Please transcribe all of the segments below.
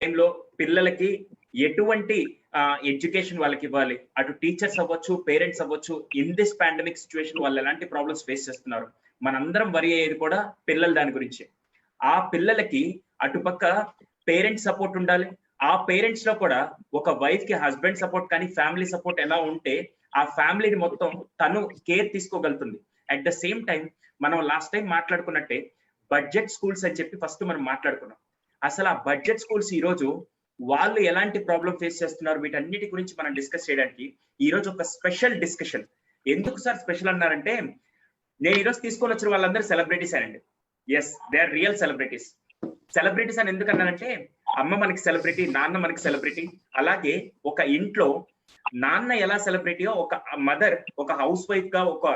టైంలో పిల్లలకి ఎటువంటి ఎడ్యుకేషన్ వాళ్ళకి ఇవ్వాలి, అటు టీచర్స్ అవ్వచ్చు, పేరెంట్స్ అవ్వచ్చు, ఇన్ దిస్ పాండమిక్ సిచ్యువేషన్ వాళ్ళు ఎలాంటి ప్రాబ్లమ్స్ ఫేస్ చేస్తున్నారు, మనందరం వరి అయ్యేది కూడా పిల్లల దాని గురించి. ఆ పిల్లలకి అటుపక్క పేరెంట్స్ సపోర్ట్ ఉండాలి, ఆ పేరెంట్స్ లో కూడా ఒక వైఫ్ కి హస్బెండ్ సపోర్ట్ కానీ ఫ్యామిలీ సపోర్ట్ ఎలా ఉంటే ఆ ఫ్యామిలీని మొత్తం తను కేర్ తీసుకోగలుగుతుంది. అట్ ద సేమ్ టైం మనం లాస్ట్ టైం మాట్లాడుకున్నట్టే బడ్జెట్ స్కూల్స్ అని చెప్పి ఫస్ట్ మనం మాట్లాడుకున్నాం. అసలు ఆ బడ్జెట్ స్కూల్స్ ఈ రోజు వాళ్ళు ఎలాంటి ప్రాబ్లం ఫేస్ చేస్తున్నారు, వీటన్నిటి గురించి మనం డిస్కస్ చేయడానికి ఈ రోజు ఒక స్పెషల్ డిస్కషన్. ఎందుకు సార్ స్పెషల్ అన్నారంటే, నేను ఈరోజు తీసుకొని వచ్చిన వాళ్ళందరూ సెలబ్రిటీస్ అనండి. Yes, they are real celebrities. Celebrities అని ఎందుకు అన్నారంటే, అమ్మ మనకి సెలబ్రిటీ, నాన్న మనకి సెలబ్రిటీ. అలాగే ఒక ఇంట్లో నాన్న ఎలా సెలబ్రిటీయో ఒక మదర్, ఒక హౌస్ వైఫ్ గా, ఒక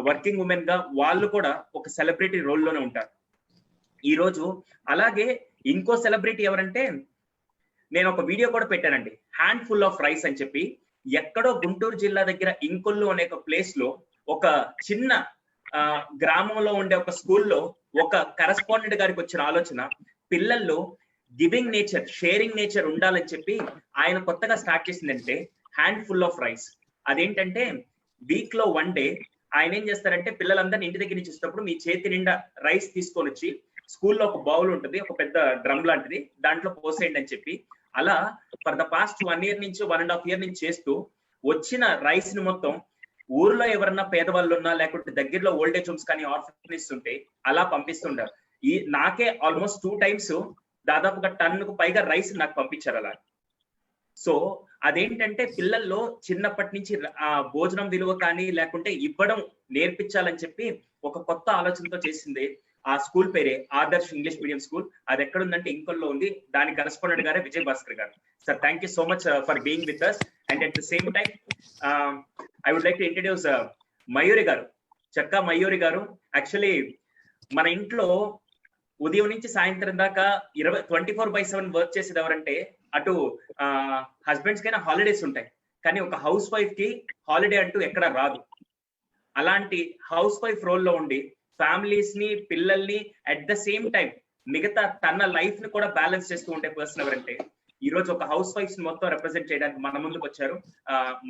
వర్కింగ్ ఉమెన్ గా వాళ్ళు కూడా ఒక సెలబ్రిటీ రోల్లోనే ఉంటారు ఈ రోజు. అలాగే ఇంకో సెలబ్రిటీ ఎవరంటే, నేను ఒక వీడియో కూడా పెట్టానండి, హ్యాండ్ ఫుల్ ఆఫ్ రైస్ అని చెప్పి. ఎక్కడో గుంటూరు జిల్లా దగ్గర ఇంకొల్లు అనే ఒక ప్లేస్ లో ఒక చిన్న గ్రామంలో ఉండే ఒక స్కూల్లో ఒక కరెస్పాండెంట్ గారికి వచ్చిన ఆలోచన, పిల్లల్లో గివింగ్ నేచర్, షేరింగ్ నేచర్ ఉండాలని చెప్పి ఆయన కొత్తగా స్టార్ట్ చేసిందంటే హ్యాండ్ ఫుల్ ఆఫ్ రైస్. అదేంటంటే వీక్ లో 1 డే ఆయన ఏం చేస్తారంటే, పిల్లలందరినీ ఇంటి దగ్గర నుంచి ఇచ్చినప్పుడు మీ చేతి నిండా రైస్ తీసుకొని వచ్చి స్కూల్లో ఒక బౌల్ ఉంటుంది, ఒక పెద్ద డ్రమ్ లాంటిది, దాంట్లో పోసేయండి అని చెప్పి, అలా ఫర్ ద పాస్ట్ 1 year నుంచి 1.5 year నుంచి చేస్తూ వచ్చిన రైస్ ని మొత్తం ఊర్లో ఎవరన్నా పేదవాళ్ళు ఉన్నా, లేకుంటే దగ్గరలో ఓల్డేజ్ హోమ్స్ కానీ ఆర్ఫనేజ్ ఉంటే అలా పంపిస్తుంటారు. నాకే ఆల్మోస్ట్ 2 times దాదాపుగా టన్నుకు పైగా రైస్ నాకు పంపించారు అలా. సో అదేంటంటే పిల్లల్లో చిన్నప్పటి నుంచి ఆ భోజనం విలువ కానీ లేకుంటే ఇవ్వడం నేర్పించాలని చెప్పి ఒక కొత్త ఆలోచనతో చేసింది. ఆ స్కూల్ పేరే ఆదర్శ్ ఇంగ్లీష్ మీడియం స్కూల్. అది ఎక్కడుందంటే ఇంకొల్లో ఉంది. దాని కరెస్పాండెంట్ గారే విజయ్ భాస్కర్ గారు. Sir, thank you so much for being with us. And at the same time I would like to introduce Mayuri గారు, చక్కా మయూరి గారు. యాక్చువల్లీ మన ఇంట్లో ఉదయం నుంచి సాయంత్రం దాకా 24/7 వర్క్ చేసేది ఎవరంటే, అటు హస్బెండ్స్ కైనా హాలిడేస్ ఉంటాయి, కానీ ఒక హౌస్ వైఫ్ కి హాలిడే అంటూ ఎక్కడ రాదు. అలాంటి హౌస్ వైఫ్ రోల్లో ఉండి ఫ్యామిలీస్ ని, పిల్లల్ని అట్ ద సేమ్ టైం మిగతా తన లైఫ్ ని కూడా బ్యాలెన్స్ చేస్తూ ఉండే పర్సన్ ఎవరంటే, ఈ రోజు ఒక హౌస్ వైఫ్ మొత్తం రిప్రజెంట్ చేయడానికి మన ముందుకు వచ్చారు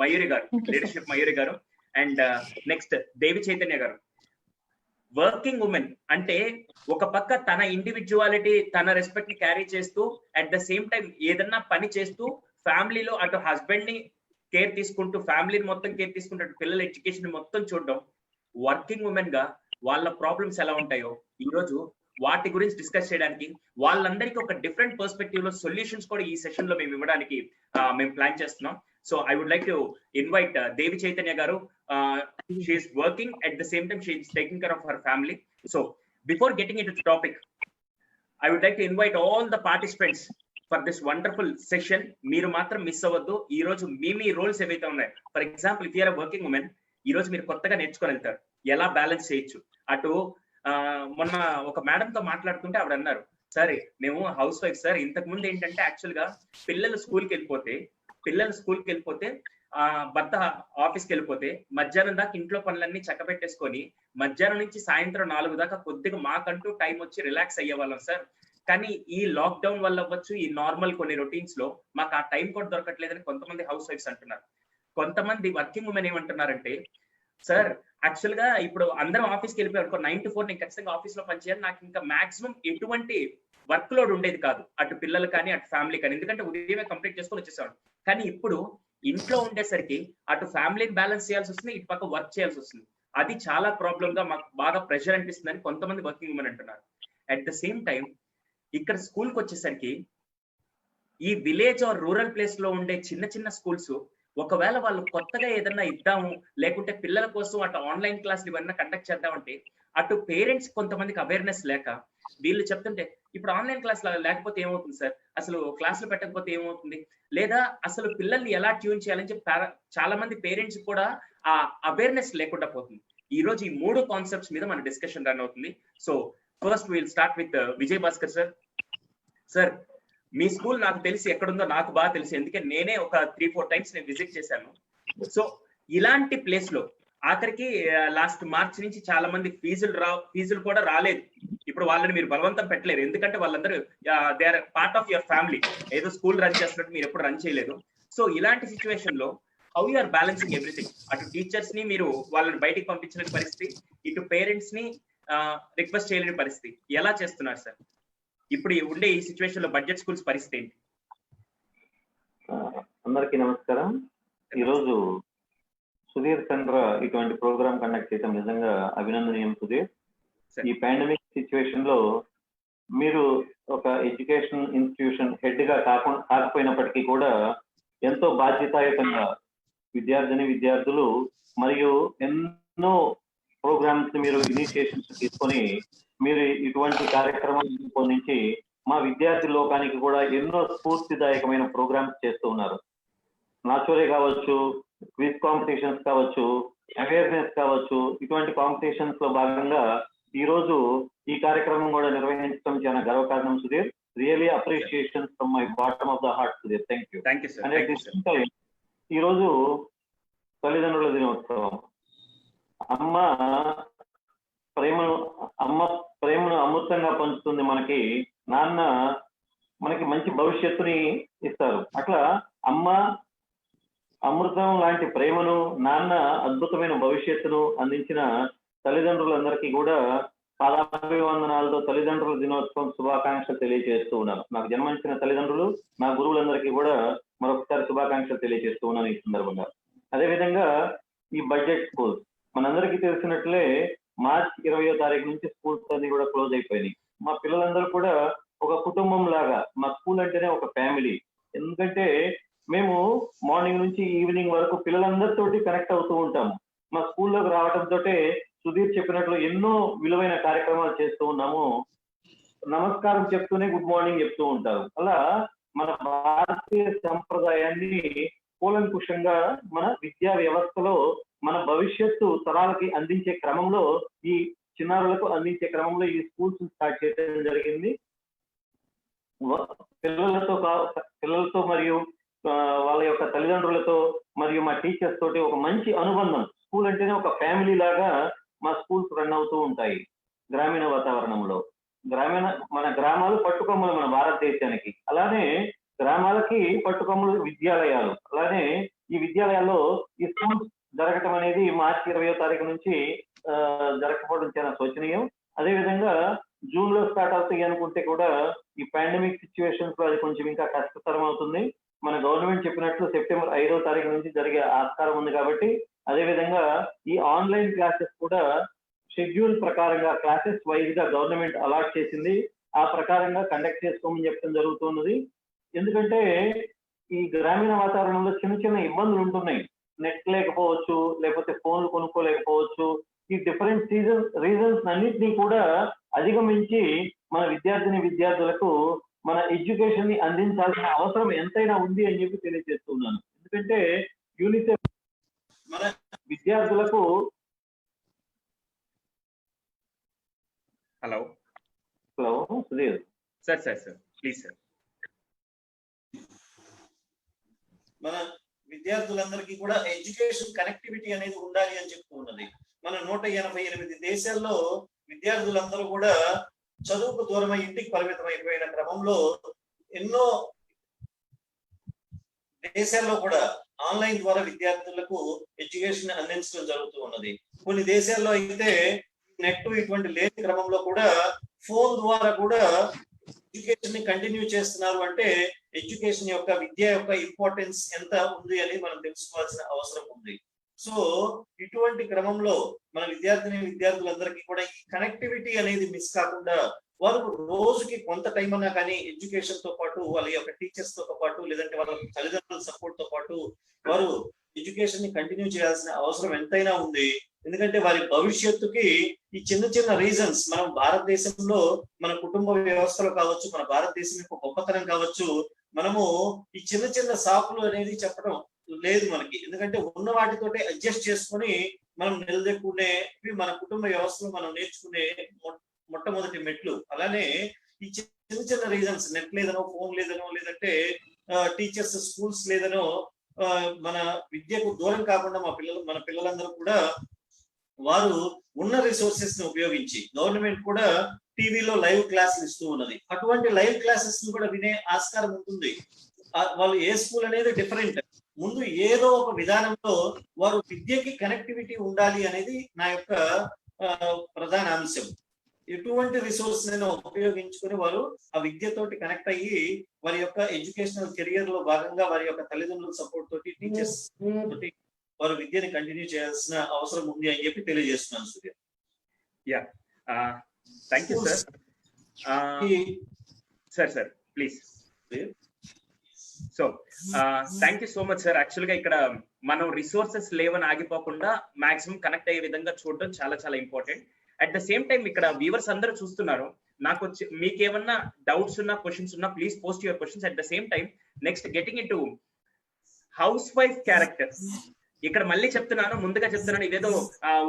మయూరి గారు, లీడర్షిప్ మయూరి గారు. అండ్ నెక్స్ట్ దేవి చైతన్య గారు, వర్కింగ్ ఉమెన్. అంటే ఒక పక్క తన ఇండివిజువాలిటీ, తన రెస్పెక్ట్ ని క్యారీ చేస్తూ అట్ ద సేమ్ టైం ఏదన్నా పని చేస్తూ ఫ్యామిలీలో అటు హస్బెండ్ ని కేర్ తీసుకుంటూ, ఫ్యామిలీని మొత్తం కేర్ తీసుకుంటూ, పిల్లల ఎడ్యుకేషన్ మొత్తం చూడడం. వర్కింగ్ ఉమెన్ గా వాళ్ళ ప్రాబ్లమ్స్ ఎలా ఉంటాయో ఈ రోజు వాటి గురించి డిస్కస్ చేయడానికి, వాళ్ళందరికీ ఒక డిఫరెంట్ పర్స్పెక్టివ్ లో సొల్యూషన్స్ కూడా ఈ సెషన్ లో మేము ఇవ్వడానికి మేము ప్లాన్ చేస్తున్నాం. So I would like to invite Devi Chaitanya గారు. She is working, at the same time she is taking care of her family. So before getting into the topic, I would like to invite all the participants for this wonderful session. మీరు మాత్రం miss అవ్వద్దు. ఈ రోజు మీ roles ఏవైతే ఉన్నాయి, for example if you are working women, ఈ రోజు మీరు కొత్తగా నేర్చుకొని వెళ్తారు ఎలా బ్యాలెన్స్ చేయొచ్చు. అటు మొన్న ఒక మేడం తో మాట్లాడుతుంటే ఆవిడ అన్నారు, సరే మేము హౌస్ వైఫ్ సార్, ఇంతకు ముందు ఏంటంటే యాక్చువల్ గా పిల్లలు స్కూల్కి వెళ్ళిపోతే భర్త ఆఫీస్కి వెళ్ళిపోతే మధ్యాహ్నం దాకా ఇంట్లో పనులన్నీ చక్కబెట్టేసుకొని మధ్యాహ్నం నుంచి సాయంత్రం 4 దాకా కొద్దిగా మాకంటూ టైం వచ్చి రిలాక్స్ అయ్యేవాళ్ళం సార్. కానీ ఈ లాక్డౌన్ వల్ల అవ్వచ్చు, ఈ నార్మల్ కొన్ని రొటీన్స్ లో మాకు ఆ టైం కూడా దొరకట్లేదని కొంతమంది హౌస్ వైఫ్స్ అంటున్నారు. కొంతమంది వర్కింగ్ ఉమెన్ ఏమంటున్నారంటే, సార్ యాక్చువల్ గా ఇప్పుడు అందరం ఆఫీస్కి వెళ్ళిపోయారు, 9 to 4 నేను ఖచ్చితంగా ఆఫీస్ లో పనిచేయాలి, నాకు ఇంకా మాక్సిమం ఎటువంటి వర్క్ లోడ్ ఉండేది కాదు, అటు పిల్లలు కానీ అటు ఫ్యామిలీ కానీ, ఎందుకంటే ఉదయమే కంప్లీట్ చేసుకొని వచ్చేసాడు. కానీ ఇప్పుడు ఇంట్లో ఉండేసరికి అటు ఫ్యామిలీని బ్యాలెన్స్ చేయాల్సి వస్తుంది, ఇటు పక్క వర్క్ చేయాల్సి వస్తుంది. అది చాలా ప్రాబ్లమ్ గా మాకు బాగా ప్రెషర్ అనిపిస్తుందని కొంతమంది వర్కింగ్ ఉమెన్ అంటున్నారు. అట్ ద సేమ్ టైం ఇక్కడ స్కూల్కి వచ్చేసరికి ఈ విలేజ్ ఆర్ రూరల్ ప్లేస్ లో ఉండే చిన్న చిన్న స్కూల్స్, ఒకవేళ వాళ్ళు కొత్తగా ఏదన్నా ఇద్దాము, లేకుంటే పిల్లల కోసం అటు ఆన్లైన్ క్లాసులు ఇవన్నీ కండక్ట్ చేద్దామంటే అటు పేరెంట్స్ కొంతమందికి అవేర్నెస్ లేక వీళ్ళు చెప్తుంటే, ఇప్పుడు ఆన్లైన్ క్లాస్ లేకపోతే ఏమవుతుంది సార్, అసలు క్లాసులు పెట్టకపోతే ఏమవుతుంది, లేదా అసలు పిల్లల్ని ఎలా ట్యూన్ చేయాలని చెప్పి చాలా మంది పేరెంట్స్ కూడా ఆ అవేర్నెస్ లేకుండా పోతుంది. ఈ రోజు ఈ 3 కాన్సెప్ట్స్ మీద మన డిస్కషన్ రన్ అవుతుంది. So first will start with Vijay Bhaskar sir. Sir, me school నాకు తెలిసి ఎక్కడుందో నాకు బాగా తెలుసు, ఎందుకంటే నేనే ఒక 3-4 times నేను విజిట్ చేశాను. సో ఇలాంటి ప్లేస్ లో ఆఖరికి లాస్ట్ మార్చ్ నుంచి చాలా మంది ఫీజులు కూడా రాలేదు. ఇప్పుడు వాళ్ళని మీరు బలవంతం పెట్టలేరు, ఎందుకంటే వాళ్ళందరూ they are part of your family. ఏదో స్కూల్ రన్ చేస్తున్నట్టు మీరు ఎప్పుడు రన్ చేయలేదు. సో ఇలాంటి సిచ్యువేషన్ లో how you are balancing everything? అటు టీచర్స్ ని మీరు వాళ్ళని బయటికి పంపించలేని పరిస్థితి, ఇటు పేరెంట్స్ ని రిక్వెస్ట్ చేయలేని పరిస్థితి. ఎలా చేస్తున్నారు సార్ ఇప్పుడు ఉండే ఈ సిచ్యువేషన్ లో బడ్జెట్ స్కూల్స్ పరిస్థితి ఏంటి? అందరికీ నమస్కారం. ఈరోజు సుధీర్ చంద్ర ఇటువంటి ప్రోగ్రామ్ కండక్ట్ చేయడం నిజంగా అభినందనీయం. సుధీర్, ఈ పాండమిక్ సిచ్యువేషన్ లో మీరు ఒక ఎడ్యుకేషన్ ఇన్స్టిట్యూషన్ హెడ్ గా కాకపోయినప్పటికీ కూడా ఎంతో బాధ్యతాయుతంగా విద్యార్థులు మరియు ఎన్నో ప్రోగ్రామ్స్ మీరు ఇనిషియేషన్స్ తీసుకొని మీరు ఇటువంటి కార్యక్రమాలు రూపొందించి మా విద్యార్థి లోకానికి కూడా ఎన్నో స్ఫూర్తిదాయకమైన ప్రోగ్రామ్స్ చేస్తూ ఉన్నారు. నాచోరే కావచ్చు, క్విజ్ కాంపిటీషన్స్ కావచ్చు, అవేర్నెస్ కావచ్చు, ఇటువంటి కాంపిటీషన్స్ లో భాగంగా ఈ రోజు ఈ కార్యక్రమం కూడా నిర్వహించడం చాలా గర్వకారణం. Sudheer, really appreciation from my bottom of the heart. Sudheer, thank you. And ఈ రోజు తల్లిదండ్రుల దినోత్సవం. అమ్మ ప్రేమను అమృతంగా పంచుతుంది మనకి. నాన్న మనకి మంచి భవిష్యత్తుని ఇస్తారు. అట్లా అమ్మ అమృతం లాంటి ప్రేమను, నాన్న అద్భుతమైన భవిష్యత్తును అందించిన తల్లిదండ్రులందరికీ కూడా పాదాభివందనాలతో తల్లిదండ్రుల దినోత్సవం శుభాకాంక్షలు తెలియజేస్తూ ఉన్నాను. నాకు జన్మనిచ్చిన తల్లిదండ్రులు, నా గురువులందరికీ కూడా మరొకసారి శుభాకాంక్షలు తెలియజేస్తూ ఉన్నాను ఈ సందర్భంగా. అదేవిధంగా ఈ బడ్జెట్ స్కూల్స్ మనందరికీ తెలిసినట్లే మార్చ్ 20వ తారీఖు నుంచి స్కూల్స్ అన్ని కూడా క్లోజ్ అయిపోయినాయి. మా పిల్లలందరూ కూడా ఒక కుటుంబం లాగా, మా స్కూల్ అంటేనే ఒక ఫ్యామిలీ. ఎందుకంటే మేము మార్నింగ్ నుంచి ఈవినింగ్ వరకు పిల్లలందరితోటి కనెక్ట్ అవుతూ ఉంటాము. మా స్కూల్లోకి రావడంతో సుధీర్ చెప్పినట్లు ఎన్నో విలువైన కార్యక్రమాలు చేస్తూ ఉన్నాము. నమస్కారం చెప్తూనే గుడ్ మార్నింగ్ చెప్తూ ఉంటారు. అలా మన భారతీయ సంప్రదాయాన్ని కూలంకుషంగా మన విద్యా వ్యవస్థలో మన భవిష్యత్తు తరాలకి అందించే క్రమంలో, ఈ చిన్నారులకు అందించే క్రమంలో ఈ స్కూల్స్ స్టార్ట్ చేయడం జరిగింది. పిల్లలతో మరియు వాళ్ళ యొక్క తల్లిదండ్రులతో మరియు మా టీచర్స్ తోటి ఒక మంచి అనుబంధం. స్కూల్ అంటేనే ఒక ఫ్యామిలీ లాగా మా స్కూల్స్ రన్ అవుతూ ఉంటాయి. గ్రామీణ వాతావరణంలో మన గ్రామాలు పట్టుకొమ్మలు మన భారతదేశానికి. అలానే గ్రామాలకి పట్టుకొమ్మలు విద్యాలయాలు. అలానే ఈ విద్యాలయాల్లో ఈ స్కూల్స్ జరగటం అనేది మార్చి 20వ తారీఖు నుంచి జరగకపోవడం చాలా శోచనీయం. అదేవిధంగా జూన్ లో స్టార్ట్ అవుతాయి అనుకుంటే కూడా ఈ పాండమిక్ సిచ్యువేషన్స్ లో అది కొంచెం ఇంకా కష్టతరం అవుతుంది. మన గవర్నమెంట్ చెప్పినట్లు సెప్టెంబర్ 5వ తారీఖు నుంచి జరిగే ఆస్కారం ఉంది. కాబట్టి అదేవిధంగా ఈ ఆన్లైన్ క్లాసెస్ కూడా షెడ్యూల్ ప్రకారంగా క్లాసెస్ వైజ్ గా గవర్నమెంట్ అలాట్ చేసింది. ఆ ప్రకారంగా కండక్ట్ చేసుకోమని చెప్పడం జరుగుతున్నది. ఎందుకంటే ఈ గ్రామీణ వాతావరణంలో చిన్న చిన్న ఇబ్బందులు ఉంటున్నాయి. నెట్ లేకపోవచ్చు, లేకపోతే ఫోన్లు కొనుక్కోలేకపోవచ్చు. ఈ డిఫరెంట్ రీజన్స్ అన్నింటినీ కూడా అధిగమించి మన విద్యార్థులకు మన ఎడ్యుకేషన్ ని అందించాల్సిన అవసరం ఎంతైనా ఉంది అని చెప్పి తెలియజేస్తున్నాను. ఎందుకంటే యూనిసెఫ్ మన విద్యార్థులకు hello Sudheer sir please sir. మన విద్యార్థులందరికీ కూడా ఎడ్యుకేషన్ కనెక్టివిటీ అనేది ఉండాలి అని చెప్తూ ఉన్నది. మన 188 దేశాల్లో విద్యార్థులందరూ కూడా చదువుకు దూరమై ఇంటికి పరిమితం అయిపోయిన క్రమంలో ఎన్నో దేశాల్లో కూడా ఆన్లైన్ ద్వారా విద్యార్థులకు ఎడ్యుకేషన్ అందించడం జరుగుతూ ఉన్నది. కొన్ని దేశాల్లో అయితే నెట్ ఇటువంటి లేని క్రమంలో కూడా ఫోన్ ద్వారా కూడా ఎడ్యుకేషన్ ని కంటిన్యూ చేస్తున్నారు. అంటే ఎడ్యుకేషన్ యొక్క విద్య యొక్క ఇంపార్టెన్స్ ఎంత ఉంది అని మనం తెలుసుకోవాల్సిన అవసరం ఉంది. సో ఇటువంటి క్రమంలో మన విద్యార్థులందరికీ కూడా ఈ కనెక్టివిటీ అనేది మిస్ కాకుండా వారు రోజుకి కొంత టైం అన్నా కానీ ఎడ్యుకేషన్ తో పాటు వాళ్ళ యొక్క టీచర్స్ తో పాటు లేదంటే వాళ్ళ తల్లిదండ్రుల సపోర్ట్ తో పాటు వారు ఎడ్యుకేషన్ ని కంటిన్యూ చేయాల్సిన అవసరం ఎంతైనా ఉంది. ఎందుకంటే వారి భవిష్యత్తుకి ఈ చిన్న చిన్న రీజన్స్, మనం భారతదేశంలో మన కుటుంబ వ్యవస్థలో కావచ్చు, మన భారతదేశం యొక్క గొప్పతనం కావచ్చు, మనము ఈ చిన్న చిన్న సాకులు అనేది చెప్పడం లేదు మనకి. ఎందుకంటే ఉన్న వాటితోటే అడ్జస్ట్ చేసుకొని మనం నిలదొక్కునేవి మన కుటుంబ వ్యవస్థలో మనం నేర్చుకునే మొట్టమొదటి మెట్లు. అలానే ఈ చిన్న చిన్న రీజన్స్, నెట్ లేదనో, ఫోన్ లేదనో, లేదంటే టీచర్స్ స్కూల్స్ లేదనో మన విద్యకు దూరం కాకుండా మన పిల్లలందరూ కూడా వారు ఉన్న రిసోర్సెస్ ని ఉపయోగించి గవర్నమెంట్ కూడా టీవీలో లైవ్ క్లాసులు ఇస్తూ ఉన్నది. అటువంటి లైవ్ క్లాసెస్ ని కూడా వినే ఆస్కారం ఉంటుంది. వాళ్ళు ఏ స్కూల్ అనేది డిఫరెంట్. ముందు ఏదో ఒక విధానంలో వారు విద్యకి కనెక్టివిటీ ఉండాలి అనేది నా యొక్క ప్రధాన అంశం. ఎటువంటి రిసోర్స్ ఉపయోగించుకొని వారు ఆ విద్యతోటి కనెక్ట్ అయ్యి వారి యొక్క ఎడ్యుకేషనల్ కెరియర్ లో భాగంగా వారి యొక్క తల్లిదండ్రుల సపోర్ట్ తోటి, టీచర్స్ తోటి వారు విద్యని కంటిన్యూ చేయాల్సిన అవసరం ఉంది అని చెప్పి తెలియజేస్తున్నాను Surya. Yeah, thank you sir. Sir please. So thank you so much sir. Actual గా ఇక్కడ మనం రిసోర్సెస్ లేవని ఆగిపోకుండా మాక్సిమం కనెక్ట్ అయ్యే విధంగా చూడడం చాలా చాలా important. At the same time ఇక్కడ వ్యూవర్స్ అందరూ చూస్తున్నారు. నాకు మీకు ఏమన్నా డౌట్స్ ఉన్నా, క్వశ్చన్స్ ఉన్నా, please post your questions. At the same time next getting in to house wife character. ఇక్కడ మళ్ళీ చెప్తున్నాను, ముందుగా చెప్తున్నాను, ఇదేదో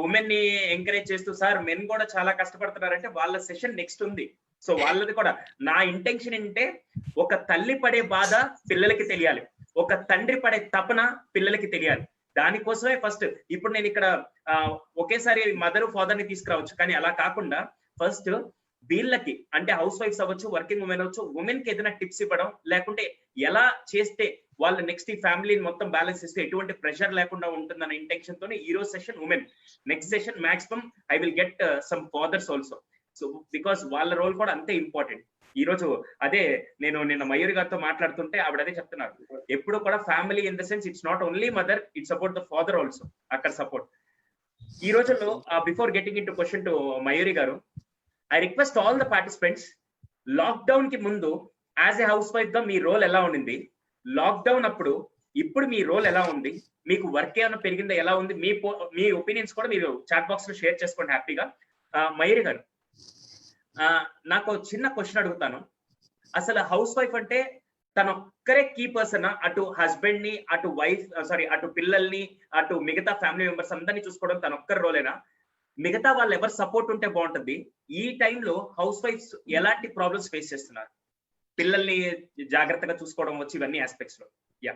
ఉమెన్ ని ఎంకరేజ్ చేస్తూ సార్ మెన్ కూడా చాలా కష్టపడుతున్నారంటే వాళ్ళ సెషన్ నెక్స్ట్ ఉంది. సో వాళ్ళది కూడా నా ఇంటెన్షన్ ఏంటంటే ఒక తల్లి పడే బాధ పిల్లలకి తెలియాలి, ఒక తండ్రి పడే తపన పిల్లలకి తెలియాలి. దానికోసమే ఫస్ట్ ఇప్పుడు నేను ఇక్కడ ఒకేసారి మదర్ ఫాదర్ ని తీసుకురావచ్చు, కానీ అలా కాకుండా ఫస్ట్ వీళ్ళకి అంటే హౌస్ వైఫ్స్ అవ్వచ్చు, వర్కింగ్ ఉమెన్ అవ్వచ్చు, ఉమెన్ కి ఏదైనా టిప్స్ ఇవ్వడం, లేకుంటే ఎలా చేస్తే వాళ్ళు నెక్స్ట్ ఈ ఫ్యామిలీని మొత్తం బ్యాలెన్స్ చేస్తే ఎటువంటి ప్రెషర్ లేకుండా ఉంటుందన్న ఇంటెన్షన్ తోనే ఈ రోజు session women. Next session maximum I will get some fathers also. So because వాళ్ళ రోల్ కూడా అంతే ఇంపార్టెంట్. ఈ రోజు అదే నేను నిన్న మయూరి గారితో మాట్లాడుతుంటే ఆవిడ అదే చెప్తున్నారు, ఎప్పుడు కూడా family in the sense it's not only mother, it's about the father also. అక్కడ సపోర్ట్ ఈ రోజుల్లో before getting into question to Mayuri గారు, I request all the participants, lockdown కి ముందు యాజ్ ఏ హౌస్ వైఫ్ గా మీ రోల్ ఎలా ఉండింది, lockdown అప్పుడు ఇప్పుడు మీ రోల్ ఎలా ఉంది, మీకు వర్క్ ఏమైనా పెరిగిందా, ఎలా ఉంది, మీ ఒపీనియన్స్ కూడా మీరు చాట్ బాక్స్ లో షేర్ చేసుకోండి హ్యాపీగా. మయూరి గారు, నాకు చిన్న క్వశ్చన్ అడుగుతాను. అసలు హౌస్ వైఫ్ అంటే తన ఒక్కరే కీ పర్సన్, అటు హస్బెండ్ ని, అటు వైఫ్ అటు పిల్లల్ని, అటు మిగతా ఫ్యామిలీ మెంబర్స్ అందరినీ చూసుకోవడం తన ఒక్కరి రోలేనా? మిగతా వాళ్ళు ఎవరు సపోర్ట్ ఉంటే బాగుంటుంది? ఈ టైంలో హౌస్ వైఫ్స్ ఎలాంటి ప్రాబ్లమ్స్ ఫేస్ చేస్తున్నారు, పిల్లల్ని జాగ్రత్తగా చూసుకోవడం వచ్చి ఇవన్నీ ఆస్పెక్ట్స్ లో? Yeah,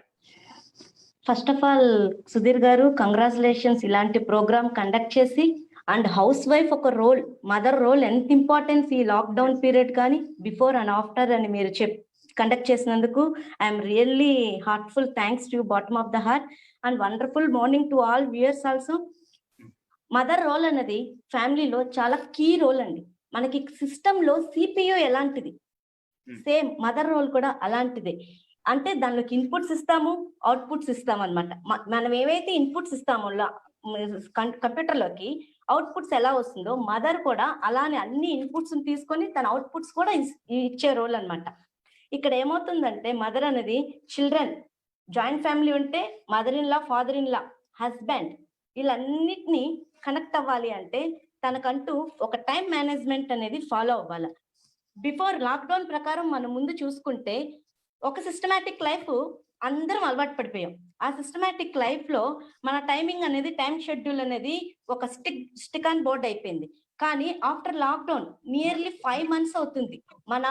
first of all Sudheer గారు, కంగ్రాచులేషన్స్ ఇలాంటి ప్రోగ్రామ్ కండక్ట్ చేసి. అండ్ హౌస్ వైఫ్ ఒక రోల్, మదర్ రోల్ ఎంత ఇంపార్టెన్స్ ఈ లాక్డౌన్ పీరియడ్ కానీ బిఫోర్ అండ్ ఆఫ్టర్ అని మీరు కండక్ట్ చేసినందుకు I'm really heartful thanks to bottom of the heart. And wonderful morning to all viewers also. Mother role అనేది ఫ్యామిలీలో చాలా కీ రోల్ అండి. మనకి సిస్టమ్ లో సిపియు ఎలాంటిది, సేమ్ మదర్ రోల్ కూడా అలాంటిదే. అంటే దానిలోకి ఇన్పుట్స్ ఇస్తాము, అవుట్పుట్స్ ఇస్తాము అనమాట. మనం ఏవైతే ఇన్పుట్స్ ఇస్తామో కంప్యూటర్లోకి అవుట్పుట్స్ ఎలా వస్తుందో మదర్ కూడా అలానే అన్ని ఇన్పుట్స్ తీసుకొని తన అవుట్పుట్స్ కూడా ఇచ్చే రోల్ అనమాట. ఇక్కడ ఏమవుతుందంటే మదర్ అనేది చిల్డ్రన్, జాయింట్ ఫ్యామిలీ ఉంటే mother in law, father in law, husband వీళ్ళన్నిటినీ కనెక్ట్ అవ్వాలి అంటే తనకంటూ ఒక టైం మేనేజ్మెంట్ అనేది ఫాలో అవ్వాలి. బిఫోర్ లాక్డౌన్ ప్రకారం మనం ముందు చూసుకుంటే ఒక సిస్టమాటిక్ లైఫ్ అందరం అలవాటు పడిపోయాం. ఆ సిస్టమాటిక్ లైఫ్ లో మన టైమింగ్ అనేది, టైం షెడ్యూల్ అనేది ఒక స్టిక్ ఆన్ బోర్డ్ అయిపోయింది. కానీ ఆఫ్టర్ లాక్డౌన్ నియర్లీ 5 months అవుతుంది, మన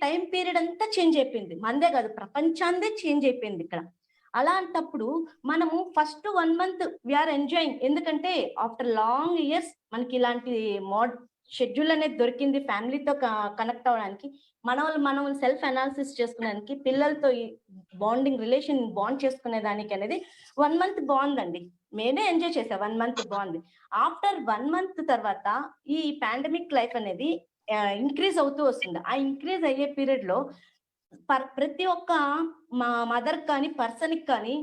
టైం పీరియడ్ అంతా చేంజ్ అయిపోయింది. మనదే కాదు, ప్రపంచాందే చేంజ్ అయిపోయింది ఇక్కడ. అలాంటప్పుడు మనము ఫస్ట్ 1 month వీఆర్ ఎంజాయింగ్. ఎందుకంటే ఆఫ్టర్ లాంగ్ ఇయర్స్ మనకి ఇలాంటి షెడ్యూల్ అనేది దొరికింది ఫ్యామిలీతో కనెక్ట్ అవ్వడానికి, మనం సెల్ఫ్ అనాలిసిస్ చేసుకునేదానికి, పిల్లలతో రిలేషన్ బాండ్ చేసుకునే దానికి అనేది 1 month బాగుందండి. మేమే ఎంజాయ్ చేసా, 1 month బాగుంది. ఆఫ్టర్ 1 month తర్వాత ఈ పాండమిక్ లైఫ్ అనేది ఇంక్రీజ్ అవుతూ వస్తుంది. ఆ ఇంక్రీజ్ అయ్యే పీరియడ్ లో ప్రతి ఒక్క మదర్ కానీ పర్సన్ కానీ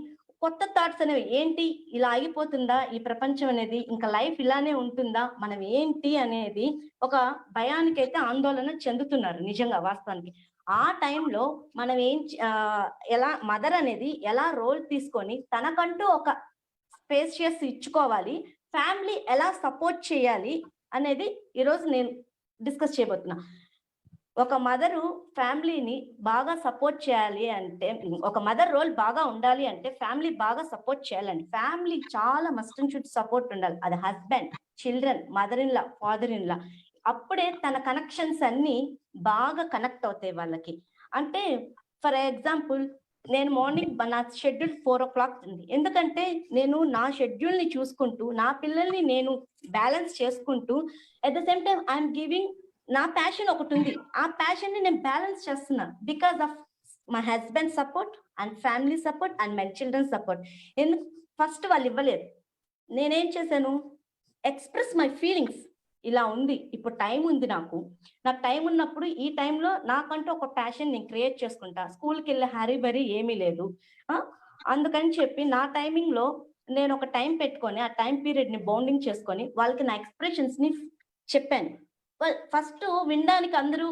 కొత్త థాట్స్ అనేవి, ఏంటి ఇలా ఆగిపోతుందా ఈ ప్రపంచం అనేది, ఇంకా లైఫ్ ఇలానే ఉంటుందా, మనం ఏంటి అనేది ఒక భయానికైతే ఆందోళన చెందుతున్నారు నిజంగా వాస్తవానికి. ఆ టైంలో మనం ఎలా మదర్ అనేది ఎలా రోల్ తీసుకొని తనకంటూ ఒక స్పేషియస్ ఇచ్చుకోవాలి, ఫ్యామిలీ ఎలా సపోర్ట్ చేయాలి అనేది ఈరోజు నేను డిస్కస్ చేయబోతున్నా. ఒక మదరు ఫ్యామిలీని బాగా సపోర్ట్ చేయాలి అంటే, ఒక మదర్ రోల్ బాగా ఉండాలి అంటే ఫ్యామిలీ బాగా సపోర్ట్ చేయాలండి. ఫ్యామిలీ చాలా మస్ట్ అండ్ షుడ్ సపోర్ట్ ఉండాలి. అది husband, children, mother in law, father in లా. అప్పుడే తన కనెక్షన్స్ అన్ని బాగా కనెక్ట్ అవుతాయి వాళ్ళకి. అంటే ఫర్ ఎగ్జాంపుల్ నేను మార్నింగ్ నా షెడ్యూల్ 4:00 ఉంది. ఎందుకంటే నేను నా షెడ్యూల్ ని చూసుకుంటూ నా పిల్లల్ని నేను బ్యాలెన్స్ చేసుకుంటూ at the same time I'm giving నా ప్యాషన్ ఒకటి ఉంది. ఆ ప్యాషన్ ని నేను బ్యాలెన్స్ చేస్తున్నాను because of my husband support and family support and my children support. ఎందుకు ఫస్ట్ వాళ్ళు ఇవ్వలేదు, నేనేం చేశాను, ఎక్స్ప్రెస్ మై ఫీలింగ్స్. ఇలా ఉంది, ఇప్పుడు టైం ఉంది, నాకు టైం ఉన్నప్పుడు ఈ టైంలో నాకంటూ ఒక ప్యాషన్ నేను క్రియేట్ చేసుకుంటా. స్కూల్కి వెళ్ళే హరీబరీ ఏమీ లేదు. అందుకని చెప్పి నా టైమింగ్ లో నేను ఒక టైం పెట్టుకొని ఆ టైం పీరియడ్ ని బౌండింగ్ చేసుకొని వాళ్ళకి నా ఎక్స్ప్రెషన్స్ ని చెప్పాను. ఫస్ట్ వినడానికి అందరూ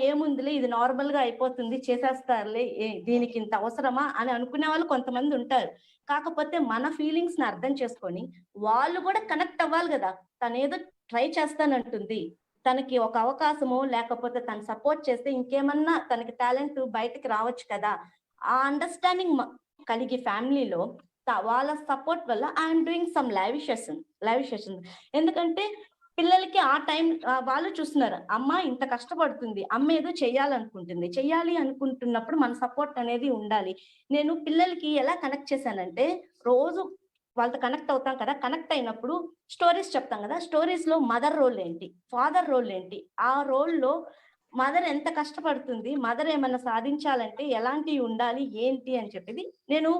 ఏముందిలే, ఇది నార్మల్ గా అయిపోతుంది, చేసేస్తారులే, దీనికి ఇంత అవసరమా అని అనుకునే వాళ్ళు కొంతమంది ఉంటారు. కాకపోతే మన ఫీలింగ్స్ ని అర్థం చేసుకొని వాళ్ళు కూడా కనెక్ట్ అవ్వాలి కదా. తనేదో ట్రై చేస్తానంటుంది, తనకి ఒక అవకాశమో లేకపోతే తను సపోర్ట్ చేస్తే ఇంకేమన్నా తనకి టాలెంట్ బయటకి రావచ్చు కదా. ఆ అండర్స్టాండింగ్ కలిగి ఫ్యామిలీలో వాళ్ళ సపోర్ట్ వల్ల I'm doing some live session. ఎందుకంటే పిల్లలకి ఆ టైం వాళ్ళు చూస్తున్నారు, అమ్మ ఇంత కష్టపడుతుంది, అమ్మ ఏదో చెయ్యాలి అనుకుంటున్నప్పుడు మన సపోర్ట్ అనేది ఉండాలి. నేను పిల్లలకి ఎలా కనెక్ట్ చేశానంటే, రోజు వాళ్ళతో కనెక్ట్ అవుతాం కదా, కనెక్ట్ అయినప్పుడు స్టోరీస్ చెప్తాం కదా, స్టోరీస్ లో మదర్ రోల్ ఏంటి, ఫాదర్ రోల్ ఏంటి, ఆ రోల్లో మదర్ ఎంత కష్టపడుతుంది, మదర్ ఏమన్నా సాధించాలంటే ఎలాంటివి ఉండాలి ఏంటి అని చెప్పేది నేను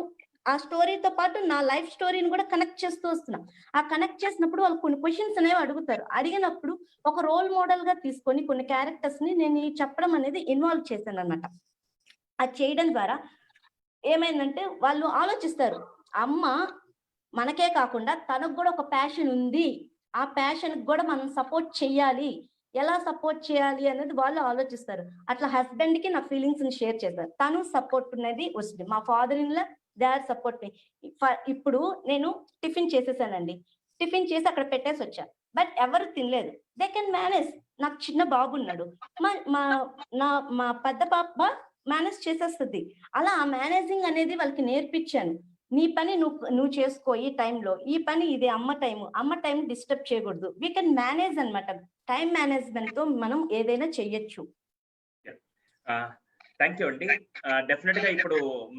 ఆ స్టోరీతో పాటు నా లైఫ్ స్టోరీని కూడా కనెక్ట్ చేస్తూ వస్తున్నా. ఆ కనెక్ట్ చేసినప్పుడు వాళ్ళు కొన్ని క్వశ్చన్స్ అనేవి అడుగుతారు. అడిగినప్పుడు ఒక రోల్ మోడల్ గా తీసుకొని కొన్ని క్యారెక్టర్స్ ని నేను చెప్పడం అనేది ఇన్వాల్వ్ చేశాను అనమాట. అది చేయడం ద్వారా ఏమైందంటే వాళ్ళు ఆలోచిస్తారు, అమ్మ మనకే కాకుండా తనకు కూడా ఒక ప్యాషన్ ఉంది, ఆ ప్యాషన్ కూడా మనం సపోర్ట్ చేయాలి, ఎలా సపోర్ట్ చేయాలి అనేది వాళ్ళు ఆలోచిస్తారు. అట్లా హస్బెండ్ కి నా ఫీలింగ్స్ ని షేర్ చేశారు, తను సపోర్ట్ అనేది వస్తుంది. మా father in law they are support me. ఇప్పుడు నేను టిఫిన్ చేసేసానండి, టిఫిన్ చేసి అక్కడ పెట్టేసి వచ్చా, బట్ ఎవరు తినలేదు, దే కెన్ మేనేజ్. నాకు చిన్న బాబు ఉన్నాడు, మా పెద్ద పాప మేనేజ్ చేసేస్తుంది. అలా ఆ మేనేజింగ్ అనేది వాళ్ళకి నేర్పించాను. నీ పని నువ్వు చేసుకో, ఈ టైంలో ఈ పని ఇది, అమ్మ టైం డిస్టర్బ్ చేయకూడదు. వీ కెన్ మేనేజ్ అనమాట. టైం మేనేజ్మెంట్ తో మనం ఏదైనా చెయ్యొచ్చు. థ్యాంక్ యూ అండి. డెఫినెట్ గా ఇప్పుడు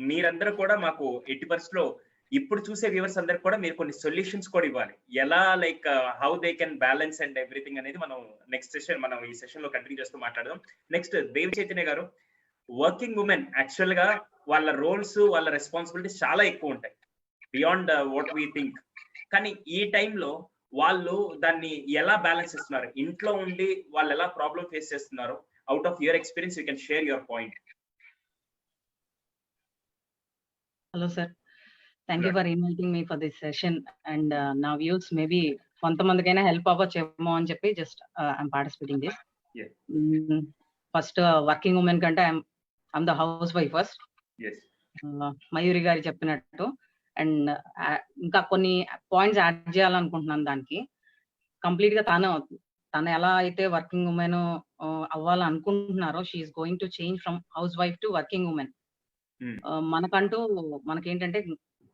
మీరందరూ కూడా మాకు 80% లో ఇప్పుడు చూసే వ్యూవర్స్ అందరికి కూడా మీరు కొన్ని సొల్యూషన్స్ కూడా ఇవ్వాలి, ఎలా like how they can balance and everything అనేది మనం నెక్స్ట్ సెషన్ మనం ఈ సెషన్ లో కంటిన్యూ చేస్తూ మాట్లాడదాం. నెక్స్ట్ దేవి చైతన్య గారు, వర్కింగ్ ఉమెన్ యాక్చువల్ గా వాళ్ళ రోల్స్ వాళ్ళ రెస్పాన్సిబిలిటీస్ చాలా ఎక్కువ ఉంటాయి బియాండ్ వాట్ వీ థింక్. కానీ ఈ టైంలో వాళ్ళు దాన్ని ఎలా బ్యాలెన్స్ చేస్తున్నారు, ఇంట్లో ఉండి వాళ్ళు ఎలా ప్రాబ్లం ఫేస్ చేస్తున్నారు, out of your experience you can share your point. Hello sir, thank you for inviting me for this session and now views maybe kontamandikaina help avachemo ani cheppi just I'm participating this. Yes. First working woman kante I'm the housewife first. Yes. mayuri gari cheppinattu and inka konni points add cheyalanuntunnan daniki complete ga tanu ఎలా అయితే working women అవ్వాలనుకుంటున్నారో she's going to change from housewife to working women. మనకేంటంటే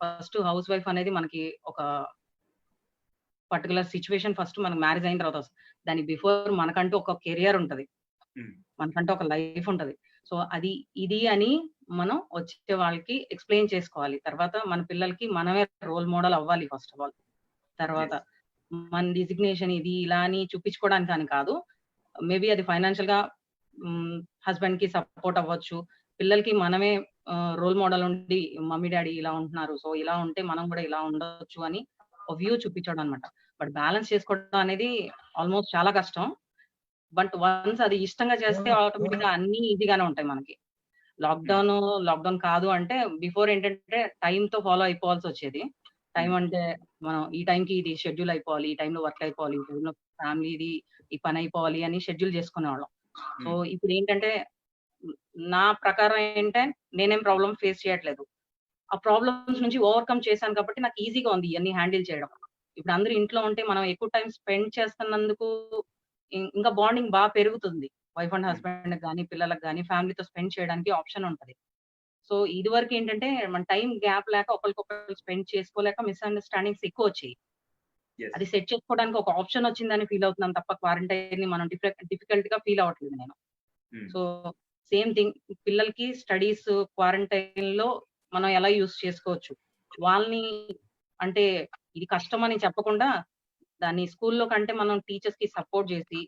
first housewife అనేది మనకి ఒక particular situation, first మనకు marriage అయిన తర్వాత దాని బిఫోర్ మనకంటూ ఒక కెరియర్ ఉంటది, మనకంటూ ఒక లైఫ్ ఉంటది. సో అది ఇది అని మనం వచ్చే వాళ్ళకి ఎక్స్ప్లెయిన్ చేసుకోవాలి. తర్వాత మన పిల్లలకి మనమే రోల్ మోడల్ అవ్వాలి ఫస్ట్ ఆఫ్ ఆల్. తర్వాత మన డిజిగ్నేషన్ ఇది ఇలా అని చూపించుకోవడానికి అని కాదు, మేబీ అది ఫైనాన్షియల్ గా హస్బెండ్ కి సపోర్ట్ అవ్వచ్చు, పిల్లలకి మనమే రోల్ మోడల్ ఉండి మమ్మీ డాడీ ఇలా ఉంటున్నారు, సో ఇలా ఉంటే మనం కూడా ఇలా ఉండొచ్చు అని ఒక వ్యూ చూపించడం అనమాట. బట్ బ్యాలెన్స్ చేసుకోవడం అనేది ఆల్మోస్ట్ చాలా కష్టం. బట్ వన్స్ అది ఇష్టంగా చేస్తే ఆటోమేటిక్ గా అన్ని ఈజీగానే ఉంటాయి మనకి. లాక్డౌన్ కాదు అంటే బిఫోర్ ఏంటంటే టైం తో ఫాలో అయిపోవాల్సి వచ్చేది. టైం అంటే మనం ఈ టైంకి ఇది షెడ్యూల్ అయిపోవాలి, ఈ టైంలో వర్క్ అయిపోవాలి, ఈ టైంలో ఫ్యామిలీది ఈ పని అయిపోవాలి అని షెడ్యూల్ చేసుకునేవాళ్ళం. సో ఇప్పుడు ఏంటంటే నా ప్రకారం ఏంటంటే నేనేం ప్రాబ్లమ్ ఫేస్ చేయట్లేదు, ఆ ప్రాబ్లమ్స్ నుంచి ఓవర్కమ్ చేశాను కాబట్టి నాకు ఈజీగా ఉంది ఇవన్నీ హ్యాండిల్ చేయడం. ఇప్పుడు అందరూ ఇంట్లో ఉంటే మనం ఎక్కువ టైం స్పెండ్ చేస్తున్నందుకు ఇంకా బాండింగ్ బాగా పెరుగుతుంది. వైఫ్ అండ్ హస్బెండ్ కానీ పిల్లలకు కానీ ఫ్యామిలీతో స్పెండ్ చేయడానికి ఆప్షన్ ఉంటుంది. సో ఇది వరకు ఏంటంటే మన టైం గ్యాప్ లేక ఒకరికొకరు స్పెండ్ చేసుకోలేక మిస్అండర్స్టాండింగ్స్ ఎక్కువ వచ్చాయి. అది సెట్ చేసుకోవడానికి ఒక ఆప్షన్ వచ్చిందని ఫీల్ అవుతున్నాను తప్ప క్వారంటైన్ ని మనం డిఫికల్ట్ గా ఫీల్ అవ్వట్లేదు నేను. సో సేమ్ థింగ్ పిల్లలకి స్టడీస్ క్వారంటైన్ లో మనం ఎలా యూస్ చేసుకోవచ్చు, వాళ్ళని అంటే ఇది కష్టం అని చెప్పకుండా దాన్ని స్కూల్లో కంటే మనం టీచర్స్ కి సపోర్ట్ చేసి,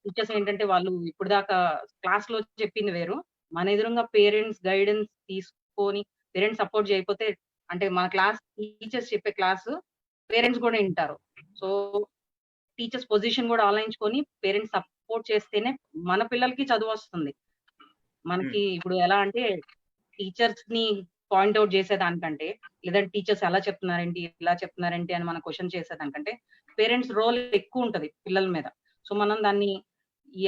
టీచర్స్ ఏంటంటే వాళ్ళు ఇప్పుడు దాకా క్లాస్ లో చెప్పింది వేరు, మన ఎదురుగా పేరెంట్స్ గైడెన్స్ తీసుకొని పేరెంట్స్ సపోర్ట్ చేయకపోతే, అంటే మన క్లాస్ టీచర్స్ చెప్పే క్లాస్ పేరెంట్స్ కూడా వింటారు. సో టీచర్స్ పొజిషన్ కూడా ఆలోచించుకొని పేరెంట్స్ సపోర్ట్ చేస్తేనే మన పిల్లలకి చదువు వస్తుంది. మనకి ఇప్పుడు ఎలా అంటే టీచర్స్ ని పాయింట్అవుట్ చేసేదానికంటే, లేదంటే టీచర్స్ ఎలా చెప్తున్నారేంటి ఇలా చెప్తున్నారేంటి అని మనం క్వశ్చన్ చేసేదానికంటే పేరెంట్స్ రోల్ ఎక్కువ ఉంటది పిల్లల మీద. సో మనం దాన్ని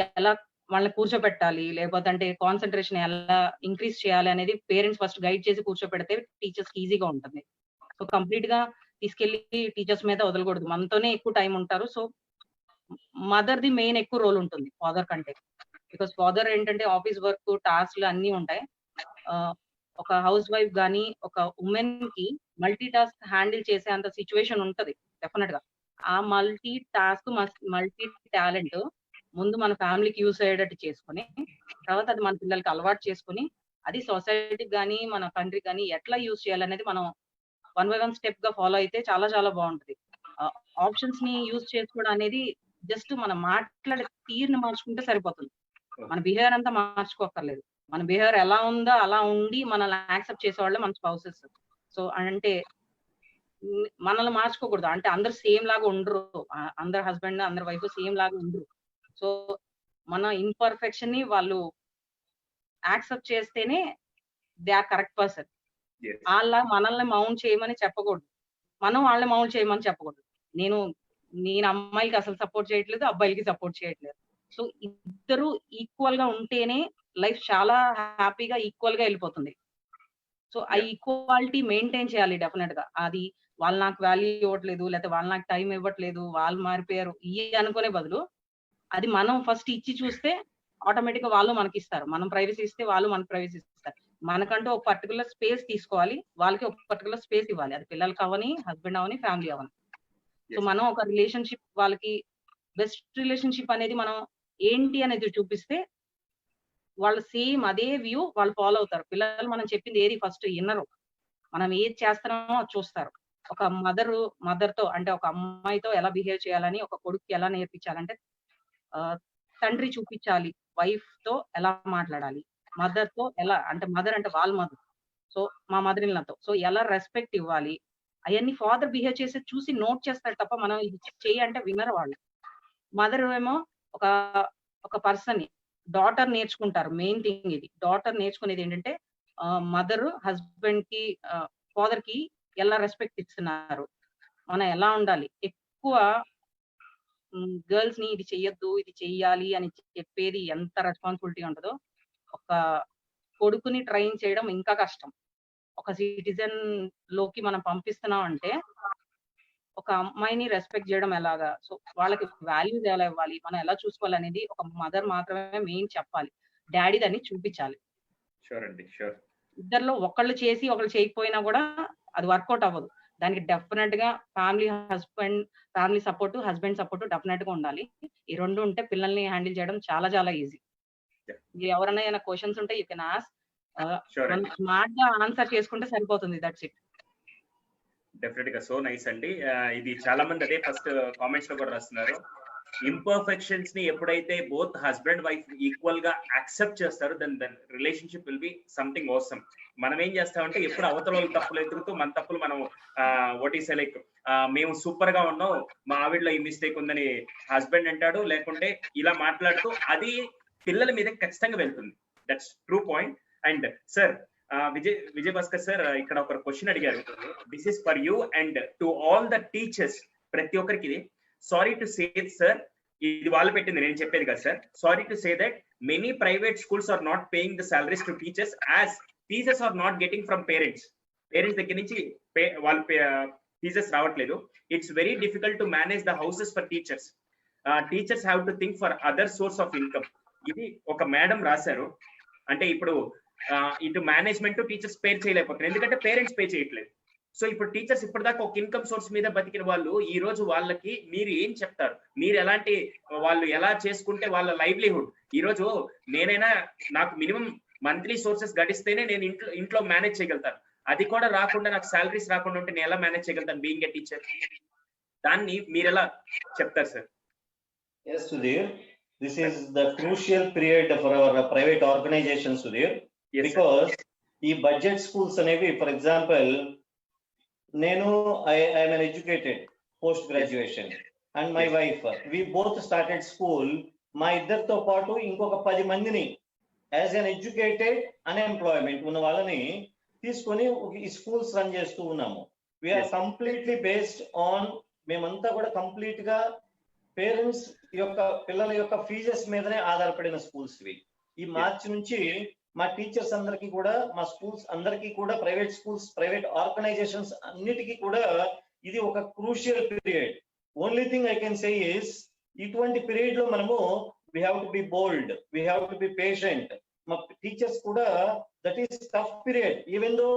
ఎలా వాళ్ళని కూర్చోబెట్టాలి, లేకపోతే అంటే కాన్సన్ట్రేషన్ ఎలా ఇంక్రీజ్ చేయాలి అనేది పేరెంట్స్ ఫస్ట్ గైడ్ చేసి కూర్చోబెడితే టీచర్స్ కి ఈజీగా ఉంటుంది. సో కంప్లీట్ గా తీసుకెళ్లి టీచర్స్ మీద వదలకూడదు, మనతోనే ఎక్కువ టైం ఉంటారు. సో మదర్ ది మెయిన్ ఎక్కువ రోల్ ఉంటుంది ఫాదర్ కంటే, బికాస్ ఫాదర్ ఏంటంటే ఆఫీస్ వర్క్ టాస్క్లు అన్ని ఉంటాయి. ఒక హౌస్ వైఫ్ గానీ ఒక ఉమెన్ కి మల్టీ టాస్క్ హ్యాండిల్ చేసే అంత సిచ్యువేషన్ ఉంటది డెఫినెట్ గా. ఆ మల్టీ టాస్క్ మల్టీ టాలెంట్ ముందు మన ఫ్యామిలీకి యూస్ అయ్యేటట్టు చేసుకొని, తర్వాత అది మన పిల్లలకి అలవాటు చేసుకొని, అది సొసైటీకి కానీ మన కంట్రీకి కానీ ఎట్లా యూస్ చేయాలనేది మనం 1 by 1 స్టెప్ గా ఫాలో అయితే చాలా చాలా బాగుంటది. ఆప్షన్స్ ని యూజ్ చేసుకోవడం అనేది జస్ట్ మనం మాట్లాడే తీరుని మార్చుకుంటే సరిపోతుంది. మన బిహేవియర్ అంతా మార్చుకోక్కర్లేదు. మన బిహేవియర్ ఎలా ఉందో అలా ఉండి మనల్ని యాక్సెప్ట్ చేసేవాళ్ళే మన స్పౌసెస్. సో అంటే మనల్ని మార్చుకోకూడదు, అంటే అందరు సేమ్ లాగా ఉండరు, అందరు హస్బెండ్ అందరు వైఫ్ సేమ్ లాగా ఉండరు. సో మన ఇన్పర్ఫెక్షన్ ని వాళ్ళు యాక్సెప్ట్ చేస్తేనే దే ఆర్ కరెక్ట్ పర్సన్. వాళ్ళ మనల్ని మౌంట్ చేయమని చెప్పకూడదు, మనం వాళ్ళని మౌంట్ చేయమని చెప్పకూడదు. నేను అమ్మాయిలకి అసలు సపోర్ట్ చేయట్లేదు, అబ్బాయిలకి సపోర్ట్ చేయట్లేదు. సో ఇద్దరు ఈక్వల్ గా ఉంటేనే లైఫ్ చాలా హ్యాపీగా ఈక్వల్ గా వెళ్ళిపోతుంది. సో ఆ ఈక్వాలిటీ మెయింటైన్ చేయాలి డెఫినెట్ గా. అది వాళ్ళు నాకు వాల్యూ ఇవ్వట్లేదు, లేకపోతే వాళ్ళు నాకు టైం ఇవ్వట్లేదు, వాళ్ళు మారిపోయారు ఇవి అనుకునే బదులు అది మనం ఫస్ట్ ఇచ్చి చూస్తే ఆటోమేటిక్ గా వాళ్ళు మనకి ఇస్తారు. మనం ప్రైవసీ ఇస్తే వాళ్ళు మనకు ప్రైవసీ ఇస్తారు. మనకంటూ ఒక పర్టికులర్ స్పేస్ తీసుకోవాలి, వాళ్ళకి ఒక పర్టికులర్ స్పేస్ ఇవ్వాలి. అది పిల్లలకి అవని, హస్బెండ్ అవని, ఫ్యామిలీ అవని. సో మనం ఒక రిలేషన్షిప్ వాళ్ళకి బెస్ట్ రిలేషన్షిప్ అనేది మనం ఏంటి అనేది చూపిస్తే వాళ్ళు సేమ్ అదే వ్యూ వాళ్ళు ఫాలో అవుతారు. పిల్లలు మనం చెప్పింది ఏది ఫస్ట్ వినరు, మనం ఏది చేస్తున్నామో అది చూస్తారు. ఒక మదర్ తో అంటే ఒక అమ్మాయితో ఎలా బిహేవ్ చేయాలని ఒక కొడుకు ఎలా నేర్పించాలంటే తండ్రి చూపించాలి వైఫ్ తో ఎలా మాట్లాడాలి, మదర్ తో ఎలా అంటే మదర్ అంటే వాళ్ళ మదర్, సో మా మదర్ ఇన్ లాతో సో ఎలా రెస్పెక్ట్ ఇవ్వాలి, అవన్నీ ఫాదర్ బిహేవ్ చేసి చూసి నోట్ చేస్తారు తప్ప మనం ఇది చెయ్యి అంటే వినరు వాళ్ళు. మదర్ ఏమో ఒక పర్సన్ ని డాటర్ నేర్చుకుంటారు. మెయిన్ థింగ్ ఇది, డాటర్ నేర్చుకునేది ఏంటంటే మదర్ హస్బెండ్ కి ఫాదర్ కి ఎలా రెస్పెక్ట్ ఇస్తున్నారు, మనం ఎలా ఉండాలి. ఎక్కువ గర్ల్స్ ని ఇది చెయ్యొద్దు ఇది చెయ్యాలి అని చెప్పేది ఎంత రెస్పాన్సిబిలిటీ ఉంటుందో, ఒక కొడుకుని ట్రైన్ చేయడం ఇంకా కష్టం. ఒక సిటిజన్ లోకి మనం పంపిస్తున్నాం అంటే ఒక అమ్మాయిని రెస్పెక్ట్ చేయడం ఎలాగా, సో వాళ్ళకి వాల్యూస్ ఎలా ఇవ్వాలి, మనం ఎలా చూసుకోవాలి అనేది ఒక మదర్ మాత్రమే మెయిన్ చెప్పాలి, డాడీ దాన్ని చూపించాలి. ఇద్దరిలో ఒకళ్ళు చేసి ఒకళ్ళు చేయకపోయినా కూడా అది వర్కౌట్ అవ్వదు. దానికి డెఫినెట్ గా family support, husband support definite గా ఉండాలి. ఈ రెండు ఉంటే పిల్లల్ని హ్యాండిల్ చేయడం చాలా చాలా ఈజీ. మీరు ఎవరైనా ఏమైనా క్వశ్చన్స్ ఉంటే యూ కెన్ ఆస్క్, స్మార్ట్ గా ఆన్సర్ చేసుకుంటే సరిపోతుంది. That's it. డెఫినెట్ గా సో నైస్ అండి. ఇది చాలా మంది అదే ఫస్ట్ కామెంట్స్ లో కూడా రాస్తున్నారు. ఇంపర్ఫెక్షన్స్ ని ఎప్పుడైతే బోత్ హస్బెండ్ వైఫ్ ఈక్వల్ గా యాక్సెప్ట్ చేస్తారో then relationship will be something awesome. మనం ఏం చేస్తామంటే ఎప్పుడు అవతల వాళ్ళ తప్పులు ఎదుగుతూ మన తప్పులు మనం వాట్ ఈస్ లైక్ మేము సూపర్ గా ఉన్నాం, మా ఆవిడలో ఈ మిస్టేక్ ఉందని హస్బెండ్ అంటాడు, లేకుంటే ఇలా మాట్లాడుతూ అది పిల్లల మీద ఖచ్చితంగా వెళ్తుంది. That's true point. And sir Vijay Bhaskar sir ఇక్కడ ఒక క్వశ్చన్ అడిగారు. This is for you and to all the teachers, ప్రతి ఒక్కరికి ఇది. సారీ టు సే సార్, ఇది వాళ్ళు పెట్టింది నేను చెప్పేది కదా sir. Sorry to say that many private schools are not paying the salaries to teachers as teachers are not getting from parents దగ్గర నుంచి వాళ్ళు టీచర్స్ రావట్లేదు. It's very difficult to manage the houses for teachers. Teachers have to think for other source of income. ఇది ఒక madam రాశారు. అంటే ఇప్పుడు ఇటు మేనేజ్మెంట్ టీచర్స్ పే చేయలేకపోతున్నారు, ఎందుకంటే పేరెంట్స్ పే చేయట్లేదు. సో ఇప్పుడు టీచర్స్ ఇప్పటిదాకా ఒక ఇన్కమ్ సోర్స్ మీద బతికిన వాళ్ళు ఈ రోజు వాళ్ళకి మీరు ఏం చెప్తారు? మీరు ఎలాంటి వాళ్ళు ఎలా చేసుకుంటే వాళ్ళ లైవ్లీహుడ్, ఈ రోజు నేనైనా నాకు మినిమం మంత్లీ సోర్సెస్ గడిస్తేనే నేను ఇంట్లో మేనేజ్ చేయగలుగుతాను. అది కూడా రాకుండా నాకు సాలరీస్ రాకుండా ఉంటే నేను ఎలా మేనేజ్ చేయగలుగుతాను బీయింగ్ ఏ టీచర్? దాన్ని మీరు ఎలా చెప్తారు sir? Yes, Sudhir. This is the crucial period for our private organizations, Sudhir. Yes, sir. Because ఈ బడ్జెట్ స్కూల్స్ అనేవి, ఫర్ ఎగ్జాంపుల్ నేను I'm an educated post graduation and my wife, we both started school. మా ఇద్దరితో పాటు ఇంకొక 10 మందిని as an educated unemployment ఉన్న వాళ్ళని తీసుకొని ఈ స్కూల్స్ రన్ చేస్తూ ఉన్నాము. వీఆర్ కంప్లీట్లీ బేస్డ్ ఆన్, మేమంతా కూడా కంప్లీట్ గా పేరెంట్స్ యొక్క పిల్లల యొక్క ఫీజెస్ మీదనే ఆధారపడిన స్కూల్స్ ఇవి. ఈ మార్చి నుంచి మా టీచర్స్ అందరికీ కూడా, మా స్కూల్స్ అందరికీ కూడా, ప్రైవేట్ స్కూల్స్, ప్రైవేట్ ఆర్గనైజేషన్స్ అన్నిటికీ కూడా ఇది ఒక crucial period. Only thing I can say is, ఇటువంటి పీరియడ్ లో మనము we have to be bold, we have to be patient. మా టీచర్స్ కూడా that is tough period. Even though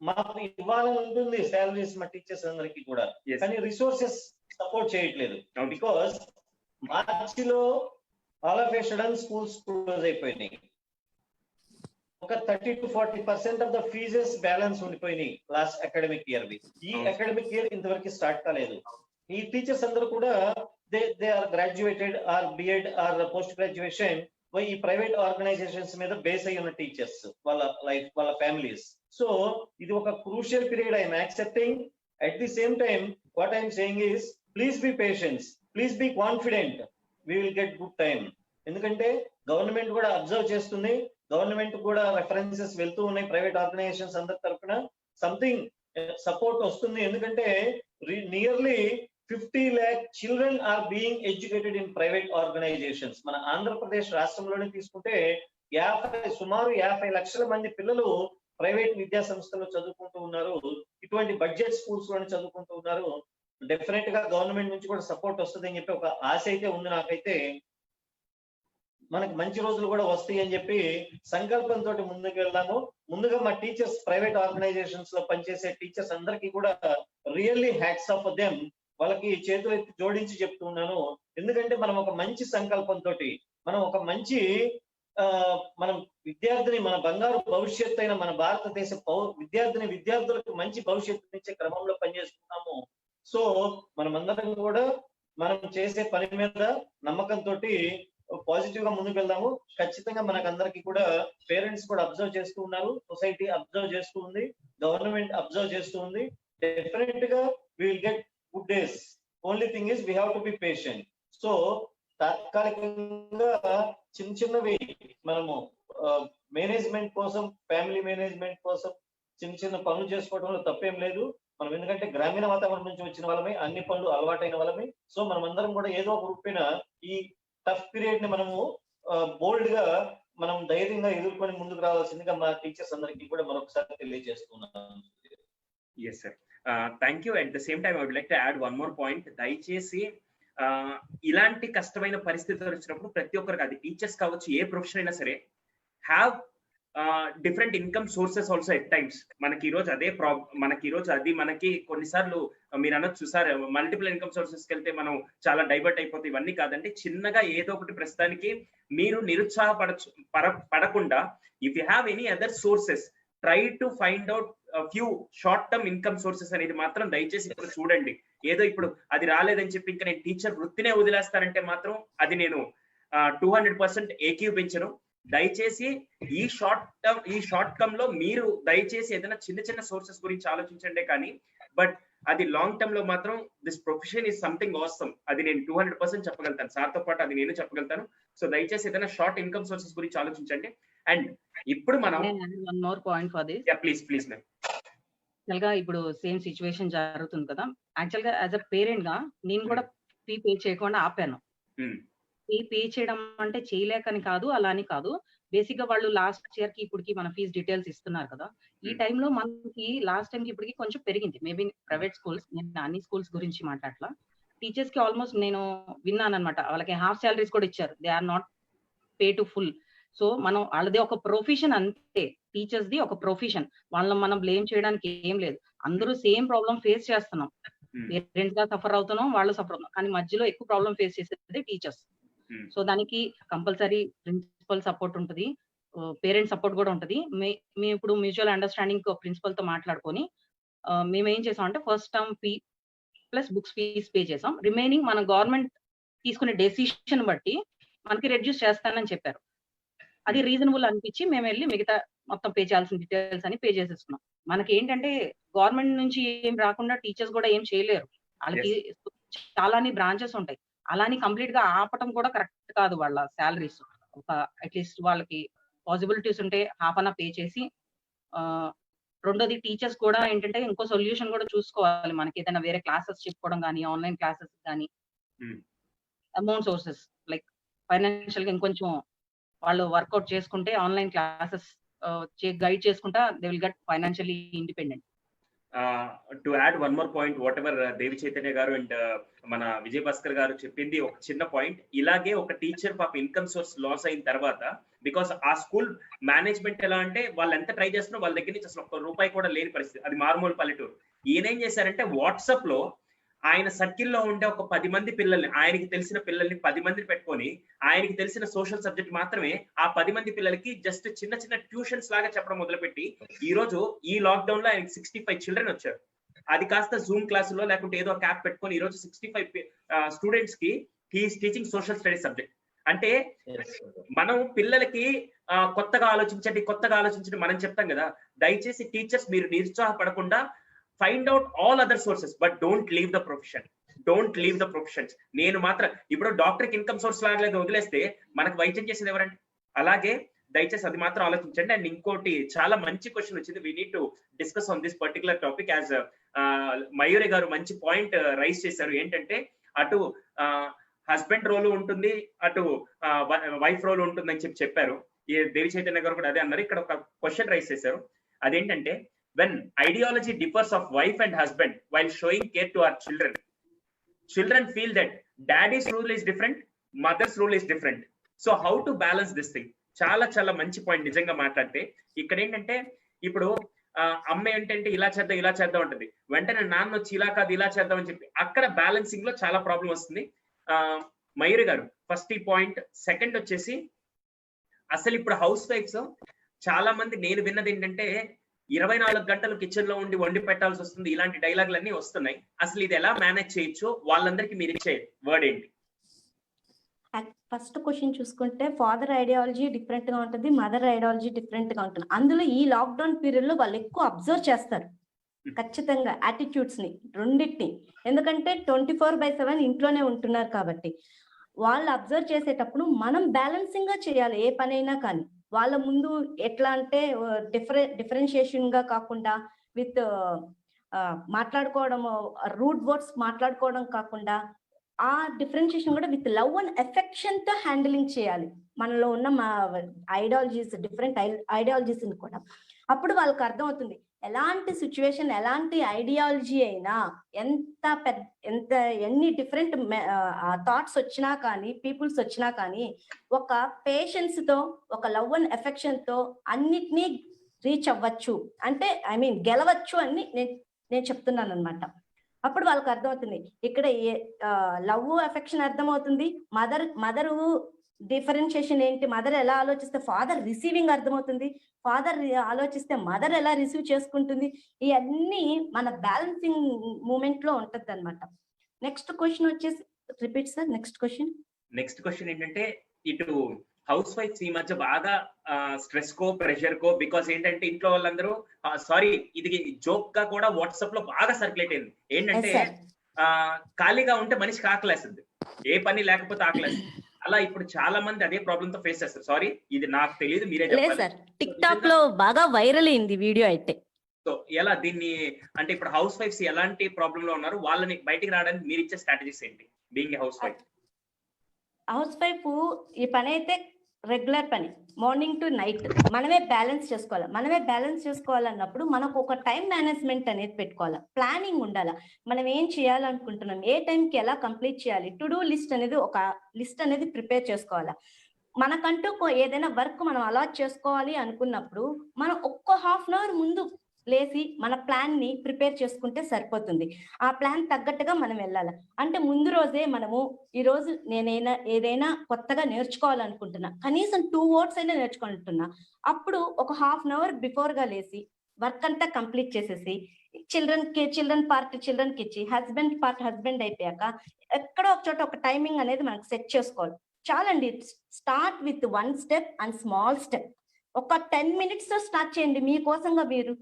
మాకు ఇవ్వాలని ఉంటుంది సాలరీస్ మా టీచర్స్ అందరికీ కూడా, కానీ రిసోర్సెస్ సపోర్ట్ చేయట్లేదు. బికాస్ మార్చిలో all of a sudden schools close అయిపోయినాయి. ఒక 30 to 40% of the fees balance ఉండిపోయినాయి లాస్ట్ అకాడమిక్ ఇయర్ వి. ఈ అకాడమిక్ ఇయర్ ఇంతవరకు స్టార్ట్ కాలేదు. ఈ టీచర్స్ అందరూ కూడా they are graduated or B Ed or post graduation, ఈ ప్రైవేట్ ఆర్గనైజేషన్స్ మీద బేస్ అయి ఉన్న టీచర్స్, వాళ్ళ లైఫ్, వాళ్ళ ఫ్యామిలీస్. సో ఇది ఒక crucial period. I'm accepting. At the same time what I'm saying is, please be patience, please be confident, we will get good time. ఎందుకంటే government కూడా observe చేస్తుంది, గవర్నమెంట్ కూడా రెఫరెన్సెస్ వెళ్తూ ఉన్నాయి ప్రైవేట్ ఆర్గనైజేషన్స్ అందరి తరఫున. సంథింగ్ సపోర్ట్ వస్తుంది. ఎందుకంటే nearly 50 lakh children are being educated in private organizations. మన ఆంధ్రప్రదేశ్ రాష్ట్రంలోనే తీసుకుంటే సుమారు 50 లక్షల మంది పిల్లలు ప్రైవేట్ విద్యా సంస్థల్లో చదువుకుంటూ ఉన్నారు. ఇటువంటి బడ్జెట్ స్కూల్స్ లోనే చదువుకుంటూ ఉన్నారు. డెఫినెట్ గా గవర్నమెంట్ నుంచి కూడా సపోర్ట్ వస్తుంది అని చెప్పి ఒక ఆశ అయితే ఉంది నాకైతే. మనకు మంచి రోజులు కూడా వస్తాయి అని చెప్పి సంకల్పంతో ముందుకు వెళ్దాము. ముందుగా మా టీచర్స్, ప్రైవేట్ ఆర్గనైజేషన్స్ లో పనిచేసే టీచర్స్ అందరికీ కూడా రియల్లీ హ్యాట్స్ ఆఫ్ దెమ్. వాళ్ళకి చేతులు ఎత్తి జోడించి చెప్తున్నాను. ఎందుకంటే మనం ఒక మంచి సంకల్పంతో, మనం ఒక మంచి మనం విద్యార్థిని, మన బంగారు భవిష్యత్తు అయిన మన భారతదేశ విద్యార్థులకు మంచి భవిష్యత్తు ఇచ్చే క్రమంలో పనిచేస్తున్నాము. సో మనమందరం కూడా మనం చేసే పని మీద నమ్మకంతో పాజిటివ్ గా ముందుకు వెళ్దాము. ఖచ్చితంగా మనకందరికి కూడా పేరెంట్స్ కూడా అబ్జర్వ్ చేస్తూ ఉన్నారు, సొసైటీ అబ్జర్వ్ చేస్తూ ఉంది, గవర్నమెంట్ అబ్జర్వ్ చేస్తూ ఉంది. డెఫినెట్ గా we will get good days. Only thing is we have to be patient. So తాత్కాలికంగా చిన్నవి మనము మేనేజ్మెంట్ కోసం, ఫ్యామిలీ మేనేజ్మెంట్ కోసం చిన్న పనులు చేసుకోవడంలో తప్పేం లేదు. మనం ఎందుకంటే గ్రామీణ వాతావరణం నుంచి వచ్చిన వాళ్ళమే, అన్ని పనులు అలవాటైన వాళ్ళమే. సో మనం అందరం కూడా ఏదో ఒక రూపేణ ఈ టఫ్ పీరియడ్ ని మనము బోల్డ్ గా మనం ధైర్యంగా ఎదుర్కొని ముందుకు రావాల్సిందిగా మా టీచర్స్ అందరికీ కూడా మరొకసారి తెలియజేస్తున్నాను. Yes, sir. Thank you. At the same time, I would like to add one more point. దయచేసి ఇలాంటి కష్టమైన పరిస్థితులు వచ్చినప్పుడు ప్రతి ఒక్కరికి, అది టీచర్స్ కావచ్చు, ఏ ప్రొఫెషన్ అయినా సరే, have different income sources also at times. మనకి ఈ రోజు మనకి కొన్నిసార్లు మీరు అనొచ్చు సార్ మల్టిపుల్ ఇన్కమ్ సోర్సెస్కి వెళ్తే మనం చాలా డైవర్ట్ అయిపోతాయి. ఇవన్నీ కాదండి, చిన్నగా ఏదో ఒకటి ప్రస్తుతానికి మీరు పడకుండా, if you have any other sources, try to find out few short term income sources అనేది మాత్రం దయచేసి ఇప్పుడు చూడండి. ఏదో ఇప్పుడు అది రాలేదని చెప్పి ఇంకా నేను టీచర్ వృత్తినే వదిలేస్తానంటే మాత్రం అది నేను 200% ఏకీభవించను. దయచేసి ఈ షార్ట్ టర్మ్ లో మీరు దయచేసి ఏదైనా చిన్న సోర్సెస్ గురించి ఆలోచించండి. కానీ బట్ అది లాంగ్ టర్మ్ లో మాత్రం this profession is something awesome. అది నేను 200% చెప్పగలుగుతాను. సార్తో పాటు అది నేను చెప్పగలుగుతాను. సో దయచేసి ఏదైనా షార్ట్ ఇన్కమ్ సోర్సెస్ గురించి ఆలోచించండి. అండ్ ఇప్పుడు మనం one more point for this. Please ma'am. Actual గా ఇప్పుడు సేమ్ సిచ్యువేషన్ జరుగుతుంది కదా. యాక్చువల్ గా యాజ్ అ పేరెంట్ గా నేను కూడా ఫీ పే చేయకుండా ఆపాను. ఫీ పే చేయడం అంటే చేయలేకని కాదు, అలా అని కాదు. బేసిక్ గా వాళ్ళు లాస్ట్ ఇయర్ కి ఇప్పటికి మన ఫీజ్ డీటెయిల్స్ ఇస్తున్నారు కదా. ఈ టైంలో మనకి లాస్ట్ టైం కి ఇప్పటికి కొంచెం పెరిగింది. మేబీ ప్రైవేట్ స్కూల్స్, నేను అన్ని స్కూల్స్ గురించి మాట్లాడలా. టీచర్స్ కి ఆల్మోస్ట్ నేను విన్నాను అనమాట, వాళ్ళకి హాఫ్ సాలరీస్ కూడా ఇచ్చారు. They are not pay to full. So మనం వాళ్ళది ఒక ప్రొఫెషన్ అంతే, టీచర్స్ ది ఒక ప్రొఫెషన్. వాళ్ళని మనం బ్లేమ్ చేయడానికి ఏం లేదు. అందరూ సేమ్ ప్రాబ్లం ఫేస్ చేస్తున్నాం. పేరెంట్స్ గా సఫర్ అవుతున్నాం, వాళ్ళు సఫర్ అవుతున్నాం. కానీ మధ్యలో ఎక్కువ ప్రాబ్లం ఫేస్ చేసేది టీచర్స్. సో దానికి కంపల్సరీ ప్రిన్సిపల్ సపోర్ట్ ఉంటుంది, పేరెంట్ సపోర్ట్ కూడా ఉంటది. మేము ఇప్పుడు మ్యూచువల్ అండర్‌స్టాండింగ్ ప్రిన్సిపల్ తో మాట్లాడుకొని మేమేం చేసామంటే first term fee plus books fees pay చేసాం. రిమైనింగ్ మన గవర్నమెంట్ తీసుకునే డెసిషన్ బట్టి మనకి రెడ్యూస్ చేస్తానని చెప్పారు. అది రీజనబుల్ అనిపించి మేమెళ్లి మిగతా మొత్తం పే చేయాల్సిన డీటెయిల్స్ అని పే చేసేస్తున్నాం. మనకి ఏంటంటే గవర్నమెంట్ నుంచి ఏం రాకుండా టీచర్స్ కూడా ఏం చేయలేరు. వాళ్ళకి చాలాని బ్రాంచెస్ ఉంటాయి. అలాని కంప్లీట్ గా ఆపటం కూడా కరెక్ట్ కాదు. వాళ్ళ సాలరీస్ ఒక అట్లీస్ట్ వాళ్ళకి పాసిబిలిటీస్ ఉంటే హాఫ్ అన్ పే చేసి, రెండోది టీచర్స్ కూడా ఏంటంటే ఇంకో సొల్యూషన్ కూడా చూసుకోవాలి. మనకి ఏదైనా వేరే క్లాసెస్ చెప్పుకోవడం కానీ, ఆన్లైన్ క్లాసెస్ కానీ, అమౌంట్ సోర్సెస్ లైక్ ఫైనాన్షియల్ గా ఇంకొంచెం వాళ్ళు వర్కౌట్ చేసుకుంటే ఆన్లైన్ క్లాసెస్ గైడ్ చేసుకుంటా they will get financially independent. To add one more point, whatever Devi Chaitanya garu and మన విజయ్ భాస్కర్ గారు చెప్పింది ఒక చిన్న పాయింట్. ఇలాగే ఒక టీచర్ పాప ఇన్కమ్ సోర్స్ లాస్ అయిన తర్వాత, బికాస్ ఆ స్కూల్ మేనేజ్మెంట్ ఎలా అంటే వాళ్ళు ఎంత ట్రై చేస్తున్నారో వాళ్ళ దగ్గర నుంచి అసలు ఒక్క రూపాయి కూడా లేని పరిస్థితి. అది మారుమూల పల్లెటూరు. ఈయన ఏం చేశారంటే వాట్సాప్ లో ఆయన సర్కిల్లో ఉండే ఒక 10 మంది పిల్లల్ని, ఆయనకి తెలిసిన పిల్లల్ని 10 మందిని పెట్టుకొని ఆయనకి తెలిసిన సోషల్ సబ్జెక్ట్ మాత్రమే ఆ 10 మంది పిల్లలకి జస్ట్ చిన్న చిన్న ట్యూషన్స్ లాగా చెప్పడం మొదలుపెట్టి ఈ రోజు ఈ లాక్డౌన్ లో ఆయనకి 65 చిల్డ్రన్ వచ్చారు. అది కాస్త జూమ్ క్లాసులో లేకుంటే ఏదో క్యాప్ పెట్టుకొని ఈ రోజు 65 స్టూడెంట్స్ కి he's teaching social studies subject. అంటే మనం పిల్లలకి కొత్తగా ఆలోచించండి మనం చెప్తాం కదా. దయచేసి టీచర్స్ మీరు నిరుత్సాహపడకుండా find out all other sources, but don't leave the professions. నేను మాత్రం ఇప్పుడు డాక్టర్కి ఇన్కమ్ సోర్స్ లాగా వదిలేస్తే మనకు వైద్యం చేసేది ఎవరండి? అలాగే దయచేసి అది మాత్రం ఆలోచించండి. అండ్ ఇంకోటి చాలా మంచి క్వశ్చన్ వచ్చింది. We need to discuss on this particular topic. As Mayuri గారు మంచి పాయింట్ రైజ్ చేశారు. ఏంటంటే అటు హస్బెండ్ రోల్ ఉంటుంది, అటు వైఫ్ రోల్ ఉంటుందని చెప్పారు. ఈ దేవి చైతన్య గారు కూడా అదే అన్నారు. ఇక్కడ ఒక క్వశ్చన్ రైజ్ చేశారు. అదేంటంటే, when ideology differs of wife and husband while showing care to our children feel that daddy's rule is different, mother's rule is different. So how to balance this thing? చాలా చాలా మంచి point నిజంగా మాట్లాడితే. ఇక్కడ ఏంటంటే ఇప్పుడు అమ్మ ఏంటంటే ఇలా చేద్దాం ఉంటుంది, వెంటనే నాన్న వచ్చి ఇలా కాదు ఇలా చేద్దాం అని చెప్పి అక్కడ బ్యాలెన్సింగ్ లో చాలా ప్రాబ్లం వస్తుంది. మయూరి గారు ఫస్ట్ ఈ పాయింట్. సెకండ్ వచ్చేసి అసలు ఇప్పుడు హౌస్ వైఫ్స్ చాలా మంది నేను విన్నది ఏంటంటే 24 గంటలు కిచెన్ లో ఉండి వండి పెట్టాల్సి వస్తుంది, ఇలాంటి డైలాగులు అన్ని వస్తున్నాయి. అసలు ఇది ఎలా మేనేజ్ చేయొచ్చు? వాళ్ళందరికీ మీరు ఇచ్చే వర్డ్ ఏంటి? ఫస్ట్ క్వశ్చన్ చూసుకుంటే ఫాదర్ ఐడియాలజీ డిఫరెంట్ గా ఉంటుంది, మదర్ ఐడియాలజీ డిఫరెంట్ గా ఉంటుంది. అందులో ఈ లాక్డౌన్ పీరియడ్ లో వాళ్ళు ఎక్కువ అబ్జర్వ్ చేస్తారు ఖచ్చితంగా యాటిట్యూడ్స్ ని, రెండింటిని. ఎందుకంటే 24/7 ఇంట్లోనే ఉంటున్నారు కాబట్టి వాళ్ళు అబ్జర్వ్ చేసేటప్పుడు మనం బ్యాలెన్సింగ్ గా చేయాలి ఏ పనైనా. కానీ వాళ్ళ ముందు ఎట్లా అంటే డిఫరెన్షియేషన్ గా కాకుండా విత్ మాట్లాడుకోవడం, రూడ్ వర్డ్స్ మాట్లాడుకోవడం కాకుండా ఆ డిఫరెన్షియేషన్ కూడా విత్ లవ్ అండ్ ఎఫెక్షన్ తో హ్యాండిలింగ్ చేయాలి. మనలో ఉన్న ఐడియాలజీస్, డిఫరెంట్ ఐడియాలజీస్ కూడా. అప్పుడు వాళ్ళకి అర్థమవుతుంది ఎలాంటి సిచ్యువేషన్, ఎలాంటి ఐడియాలజీ అయినా, ఎన్ని డిఫరెంట్ థాట్స్ వచ్చినా కానీ, పీపుల్స్ వచ్చినా కానీ ఒక పేషెన్స్ తో, ఒక లవ్ అండ్ ఎఫెక్షన్ తో అన్నిటినీ రీచ్ అవ్వచ్చు, అంటే గెలవచ్చు అని నేను చెప్తున్నాను అనమాట. అప్పుడు వాళ్ళకి అర్థమవుతుంది ఇక్కడ లవ్ ఎఫెక్షన్ అర్థమవుతుంది. మదరు డిఫరెన్షియేషన్ ఏంటి, మదర్ ఎలా ఆలోచిస్తే ఫాదర్ రిసీవింగ్ అర్థమవుతుంది, ఫాదర్ ఆలోచిస్తే మదర్ ఎలా రిసీవ్ చేసుకుంటుంది. ఇవన్నీ మన బ్యాలెన్సింగ్ మూమెంట్ లో ఉంటది అనమాట. నెక్స్ట్ క్వశ్చన్ వచ్చేసి రిపీట్ సార్. నెక్స్ట్ క్వశ్చన్ ఏంటంటే, ఇటు హౌస్ వైఫ్స్ ఈ మధ్య బాగా stress co pressure co, because ఏంటంటే ఇంట్లో వాళ్ళందరూ సారీ ఇది జోక్ గా కూడా వాట్సాప్ లో బాగా సర్క్యులేట్ అయింది. ఏంటంటే ఖాళీగా ఉంటే మనిషికి ఆకలేస్తుంది, ఏ పని లేకపోతే ఆకలేస్తుంది. అలా ఇప్పుడు చాలా మంది అదే ప్రాబ్లమ్ తో ఫేస్ చేస్తారు. సారీ ఇది నాకు తెలియదు, మీరే చెప్పాలి. టిక్ టాక్ లో బాగా వైరల్ అయింది వీడియో అయితే. సో ఎలా దీన్ని అంటే ఇప్పుడు హౌస్ వైఫ్స్ ఎలాంటి ప్రాబ్లమ్ లో ఉన్నారు, వాళ్ళని బయటికి రావడానికి మీరు ఇచ్చే స్ట్రాటజీస్ ఏంటి? బీయింగ్ ఏ హౌస్ వైఫ్ ఈ పని అయితే రెగ్యులర్ పని, మార్నింగ్ టు నైట్ మనమే బ్యాలెన్స్ చేసుకోవాలన్నప్పుడు మనకు ఒక టైం మేనేజ్మెంట్ అనేది పెట్టుకోవాలి, ప్లానింగ్ ఉండాలి. మనం ఏం చేయాలనుకుంటున్నాం, ఏ టైంకి ఎలా కంప్లీట్ చేయాలి, టు డూ లిస్ట్ అనేది ఒక లిస్ట్ అనేది ప్రిపేర్ చేసుకోవాలి. మనకంటూ ఏదైనా వర్క్ మనం అలాట్ చేసుకోవాలి అనుకున్నప్పుడు మనం ఒక్క హాఫ్ అన్ అవర్ ముందు లేచి మన ప్లాన్ ని ప్రిపేర్ చేసుకుంటే సరిపోతుంది. ఆ ప్లాన్ తగ్గట్టుగా మనం వెళ్ళాలి. అంటే ముందు రోజే మనము ఈ రోజు ఏదైనా కొత్తగా నేర్చుకోవాలనుకుంటున్నా, కనీసం 2 వర్డ్స్ అయినా నేర్చుకుంటున్నా, అప్పుడు ఒక హాఫ్ అన్ అవర్ బిఫోర్ గా లేచి వర్క్ అంతా కంప్లీట్ చేసేసి చిల్డ్రన్ పార్ట్ చిల్డ్రన్ కి ఇచ్చి హస్బెండ్ పార్ట్ హస్బెండ్ అయిపోయాక ఎక్కడో ఒక చోట ఒక టైమింగ్ అనేది మనకు సెట్ చేసుకోవాలి. చాలండి. Start with 1 step and small step. ఒక 10 minutes తో స్టార్ట్ చేయండి మీకోసంగా మీరు.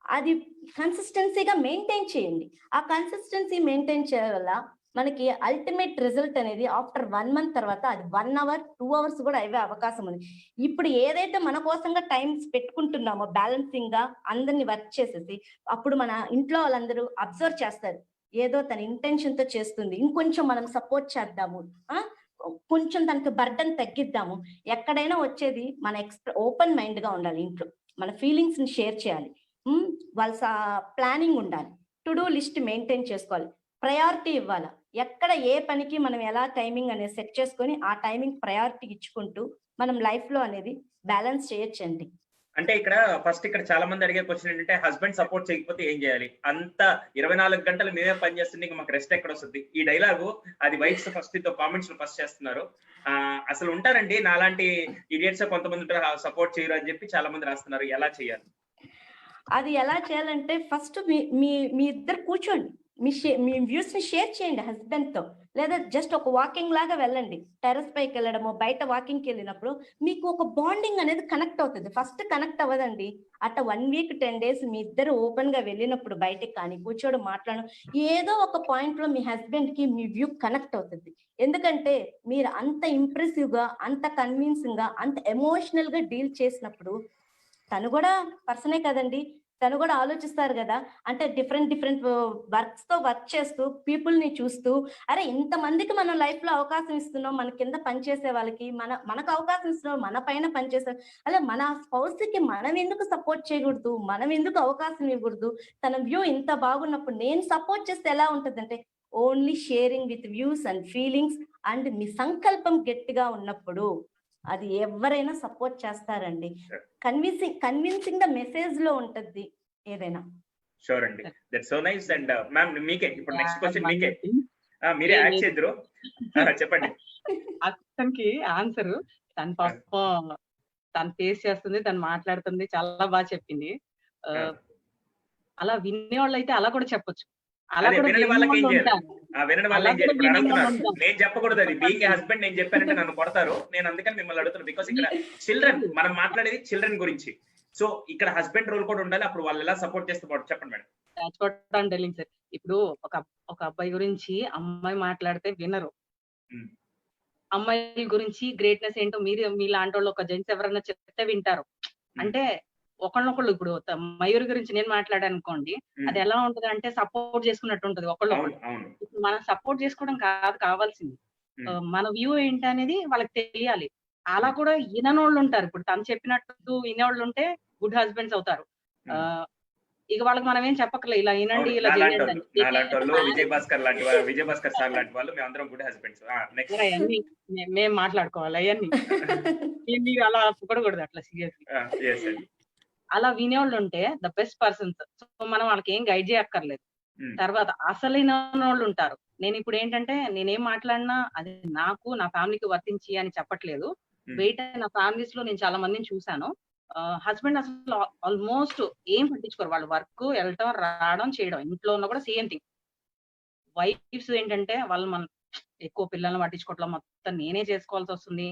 అది కన్సిస్టెన్సీగా మెయింటైన్ చేయండి. ఆ కన్సిస్టెన్సీ మెయింటైన్ చేయడం వల్ల మనకి అల్టిమేట్ రిజల్ట్ అనేది ఆఫ్టర్ 1 month తర్వాత అది 1 hour 2 hours కూడా అయ్యే అవకాశం ఉంది. ఇప్పుడు ఏదైతే మన కోసంగా టైమ్స్ పెట్టుకుంటున్నామో బ్యాలెన్సింగ్ గా అందరిని వర్క్ చేసేసి, అప్పుడు మన ఇంట్లో వాళ్ళందరూ అబ్జర్వ్ చేస్తారు, ఏదో తన ఇంటెన్షన్ తో చేస్తుంది, ఇంకొంచెం మనం సపోర్ట్ చేద్దాము, కొంచెం తనకి బర్డన్ తగ్గిద్దాము. ఎక్కడైనా వచ్చేది మన ఓపెన్ మైండ్ గా ఉండాలి. ఇంట్లో మన ఫీలింగ్స్ ని షేర్ చేయాలి. వాళ్ళ ప్లానింగ్ ఉండాలి. టు డూ లిస్ట్ మెయింటైన్ చేసుకోవాలి. ప్రయారిటీ ఇవ్వాలి. ఎక్కడ ఏ పనికి మనం ఎలా టైమింగ్ అనేది సెట్ చేసుకొని ఆ టైమింగ్ ప్రయారిటీ ఇచ్చుకుంటూ మనం లైఫ్ లో అనేది బ్యాలెన్స్ చేయొచ్చండి. అంటే ఇక్కడ చాలా మంది అడిగే క్వశ్చన్ ఏంటంటే, హస్బెండ్ సపోర్ట్ చేయకపోతే ఏం చేయాలి? అంత 24 గంటలు మేమే పని చేస్తుంది, మాకు రెస్ట్ ఎక్కడ వస్తుంది? ఈ డైలాగు అది వైఫ్స్ ఫస్ట్ కామెంట్స్ లో ఫస్ట్ చేస్తున్నారు. అసలు ఉంటారండి నాలాంటి ఇడియట్స్ కొంతమంది ఉంటారు, సపోర్ట్ చేయరు అని చెప్పి చాలా మంది రాస్తున్నారు. ఎలా చేయాలి? అది ఎలా చేయాలంటే ఫస్ట్ మీ ఇద్దరు కూర్చోండి, మీ వ్యూస్ ని షేర్ చేయండి హస్బెండ్ తో, లేదా జస్ట్ ఒక వాకింగ్ లాగా వెళ్ళండి. టెర్రస్ పైకి వెళ్ళడము, బయట వాకింగ్ కి వెళ్ళినప్పుడు మీకు ఒక బాండింగ్ అనేది కనెక్ట్ అవుతుంది. ఫస్ట్ కనెక్ట్ అవ్వదండి. అట్ట 1 week 10 days మీ ఇద్దరు ఓపెన్ గా వెళ్ళినప్పుడు బయటకి కానీ కూర్చోడం మాట్లాడడం, ఏదో ఒక పాయింట్ లో మీ హస్బెండ్ కి మీ వ్యూ కనెక్ట్ అవుతుంది. ఎందుకంటే మీరు అంత ఇంప్రెసివ్ గా, అంత కన్విన్సింగ్ గా, అంత ఎమోషనల్ గా డీల్ చేసినప్పుడు తను కూడా పర్సనే కదండి, తను కూడా ఆలోచిస్తారు కదా. అంటే డిఫరెంట్ వర్క్స్ తో వర్క్ చేస్తూ పీపుల్ ని చూస్తూ, అరే ఇంతమందికి మనం లైఫ్ లో అవకాశం ఇస్తున్నాం, మన కింద పనిచేసే వాళ్ళకి మనకు అవకాశం ఇస్తున్నాం, మన పైన పనిచేసే అలా మన స్పౌస్ కి మనం ఎందుకు సపోర్ట్ చేయకూడదు, మనం ఎందుకు అవకాశం ఇవ్వకూడదు? తన వ్యూ ఇంత బాగున్నప్పుడు నేను సపోర్ట్ చేస్తే ఎలా ఉంటదంటే, only sharing with views and feelings and మీ సంకల్పం గట్టిగా ఉన్నప్పుడు అది ఎవరైనా సపోర్ట్ చేస్తారండి. కన్విన్సింగ్ ద మెసేజ్ లో ఉంటది ఏదైనా. షూర్ అండి, that's so nice. And ma'am మీకే ఇప్పుడు నెక్స్ట్ క్వశ్చన్ మీకే, మీరే యాడ్ చేద్దరు, చెప్పండి. అతనికి ఆన్సర్ తన పాపం తను ఫేస్ చేస్తుంది, తను మాట్లాడుతుంది, చాలా బాగా చెప్పింది. అలా వినేవాళ్ళు అయితే అలా కూడా చెప్పొచ్చు. వినని వాళ్ళకి ఏం చేయాలి? నేను చెప్పకూడదు అది. బీయింగ్ హస్బెండ్ నేను చెప్పానంటే నన్ను కొడతారు. నేను అందుకని మిమ్మల్ని అడుగుతాను. బికాస్ ఇక్కడ చిల్డ్రన్, మనం మాట్లాడేది చిల్డ్రన్ గురించి. సో ఇక్కడ హస్బెండ్ రోల్ కూడా ఉండాలి. అప్పుడు వాళ్ళు ఎలా సపోర్ట్ చేస్తే చెప్పండి మేడం. సార్, ఇప్పుడు ఒక అబ్బాయి గురించి అమ్మాయి మాట్లాడితే వినరు. అమ్మాయి గురించి గ్రేట్నెస్ ఏంటో మీలాంటి వాళ్ళు ఒక జెంట్స్ ఎవరైనా చెప్తే వింటారు. అంటే ఒకళ్ళొకళ్ళు, ఇప్పుడు మయూరి గురించి నేను మాట్లాడాను అనుకోండి, అది ఎలా ఉంటది అంటే సపోర్ట్ చేసుకున్నట్టు ఉంటది ఒకళ్ళొకళ్ళు. ఇప్పుడు మనం సపోర్ట్ చేసుకోవడం కావాల్సింది, మన వ్యూ ఏంటి అనేది వాళ్ళకి తెలియాలి. అలా కూడా విననోళ్ళు ఉంటారు. ఇప్పుడు తను చెప్పినట్టు వినేవాళ్ళు ఉంటే గుడ్ హస్బెండ్స్ అవుతారు. ఇక వాళ్ళకి మనం ఏం చెప్పక్కర్లే, ఇలా వినండి, ఇలా చేయండి. విజయభాస్కర్ సార్ లాంటి వాళ్ళు మేమందరం గుడ్ హస్బెండ్స్. మేము మాట్లాడుకోవాలి అవన్నీ. మీరు అలా పొగడకూడదు అట్లా సీరియస్లీ. అలా వినేవాళ్ళు ఉంటే ద బెస్ట్ పర్సన్స్. సో మనం వాళ్ళకి ఏం గైడ్ చేయక్కర్లేదు. తర్వాత అసలైన వాళ్ళు ఉంటారు. నేను ఇప్పుడు ఏంటంటే నేనేం మాట్లాడినా అది నాకు, నా ఫ్యామిలీకి వర్తించి అని చెప్పట్లేదు. బయట నా ఫ్యామిలీస్ లో నేను చాలా మందిని చూశాను. హస్బెండ్ అసలు ఆల్మోస్ట్ ఏం పట్టించుకోరు. వాళ్ళు వర్క్ వెళ్ళటం, రావడం, చేయడం. ఇంట్లో ఉన్న కూడా సేమ్ థింగ్. వైఫ్స్ ఏంటంటే వాళ్ళు మనం ఎక్కువ పిల్లల్ని పట్టించుకోవట్లేదు, మొత్తం నేనే చేసుకోవాల్సి వస్తుంది,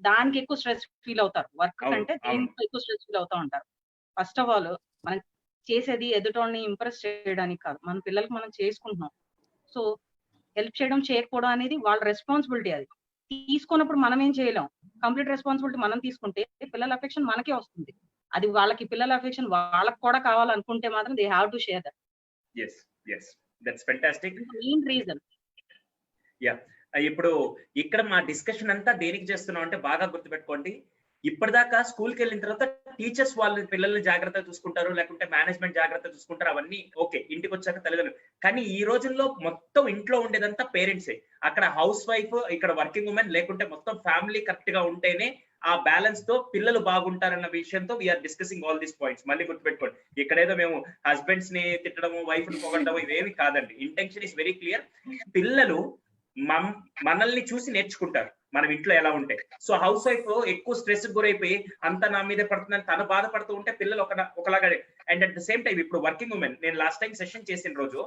దానికి ఎక్కువ స్ట్రెస్ ఫీల్ అవుతారు. వర్క్ కంటే దీంట్లో ఎక్కువ స్ట్రెస్ ఫీల్ అవుతా ఉంటారు. ఫస్ట్ ఆఫ్ ఆల్ మనం చేసేది ఎదుటోళ్ళని ఇంప్రెస్ చేయడానికి కాదు, మన పిల్లలకి మనం చేసుకుంటున్నాం. సో హెల్ప్ చేయడం, చేయకపోవడం అనేది వాళ్ళ రెస్పాన్సిబిలిటీ. అది తీసుకున్నప్పుడు మనం ఏం చేయలేం. కంప్లీట్ రెస్పాన్సిబిలిటీ మనం తీసుకుంటే పిల్లల అఫెక్షన్ మనకే వస్తుంది. అది వాళ్ళకి పిల్లల అఫెక్షన్ వాళ్ళకి కూడా కావాలనుకుంటే మాత్రం they have to share that. yes yes that's fantastic. Main reason. ఇప్పుడు ఇక్కడ మా డిస్కషన్ అంతా దేనికి చేస్తున్నాం అంటే, బాగా గుర్తుపెట్టుకోండి, ఇప్పటిదాకా స్కూల్కి వెళ్ళిన తర్వాత టీచర్స్ వాళ్ళ పిల్లల్ని జాగ్రత్తగా చూసుకుంటారు, లేకుంటే మేనేజ్మెంట్ జాగ్రత్తగా చూసుకుంటారు, అవన్నీ ఓకే, ఇంటికి వచ్చాక తల్లిదండ్రులు. కానీ ఈ రోజుల్లో మొత్తం ఇంట్లో ఉండేదంతా పేరెంట్సే. అక్కడ హౌస్ వైఫ్, ఇక్కడ వర్కింగ్ ఉమెన్, లేకుంటే మొత్తం ఫ్యామిలీ కరెక్ట్ గా ఉంటేనే ఆ బ్యాలెన్స్ తో పిల్లలు బాగుంటారన్న విషయంతో we are discussing all these points. మళ్ళీ గుర్తుపెట్టుకోండి, ఇక్కడేదో మేము హస్బెండ్స్ ని తిట్టడము, వైఫ్ ని పొగడము ఇవేమి కాదండి. Intention is very clear. పిల్లలు మనల్ని చూసి నేర్చుకుంటారు మనం ఇంట్లో ఎలా ఉంటే. సో హౌస్ వైఫ్ ఎక్కువ స్ట్రెస్ గురైపోయి అంత నా మీదే పడుతుందని తను బాధపడుతూ ఉంటే పిల్లలు ఒకలాగా. And at the same time ఇప్పుడు వర్కింగ్ ఉమెన్, నేను లాస్ట్ టైం సెషన్ చేసిన రోజు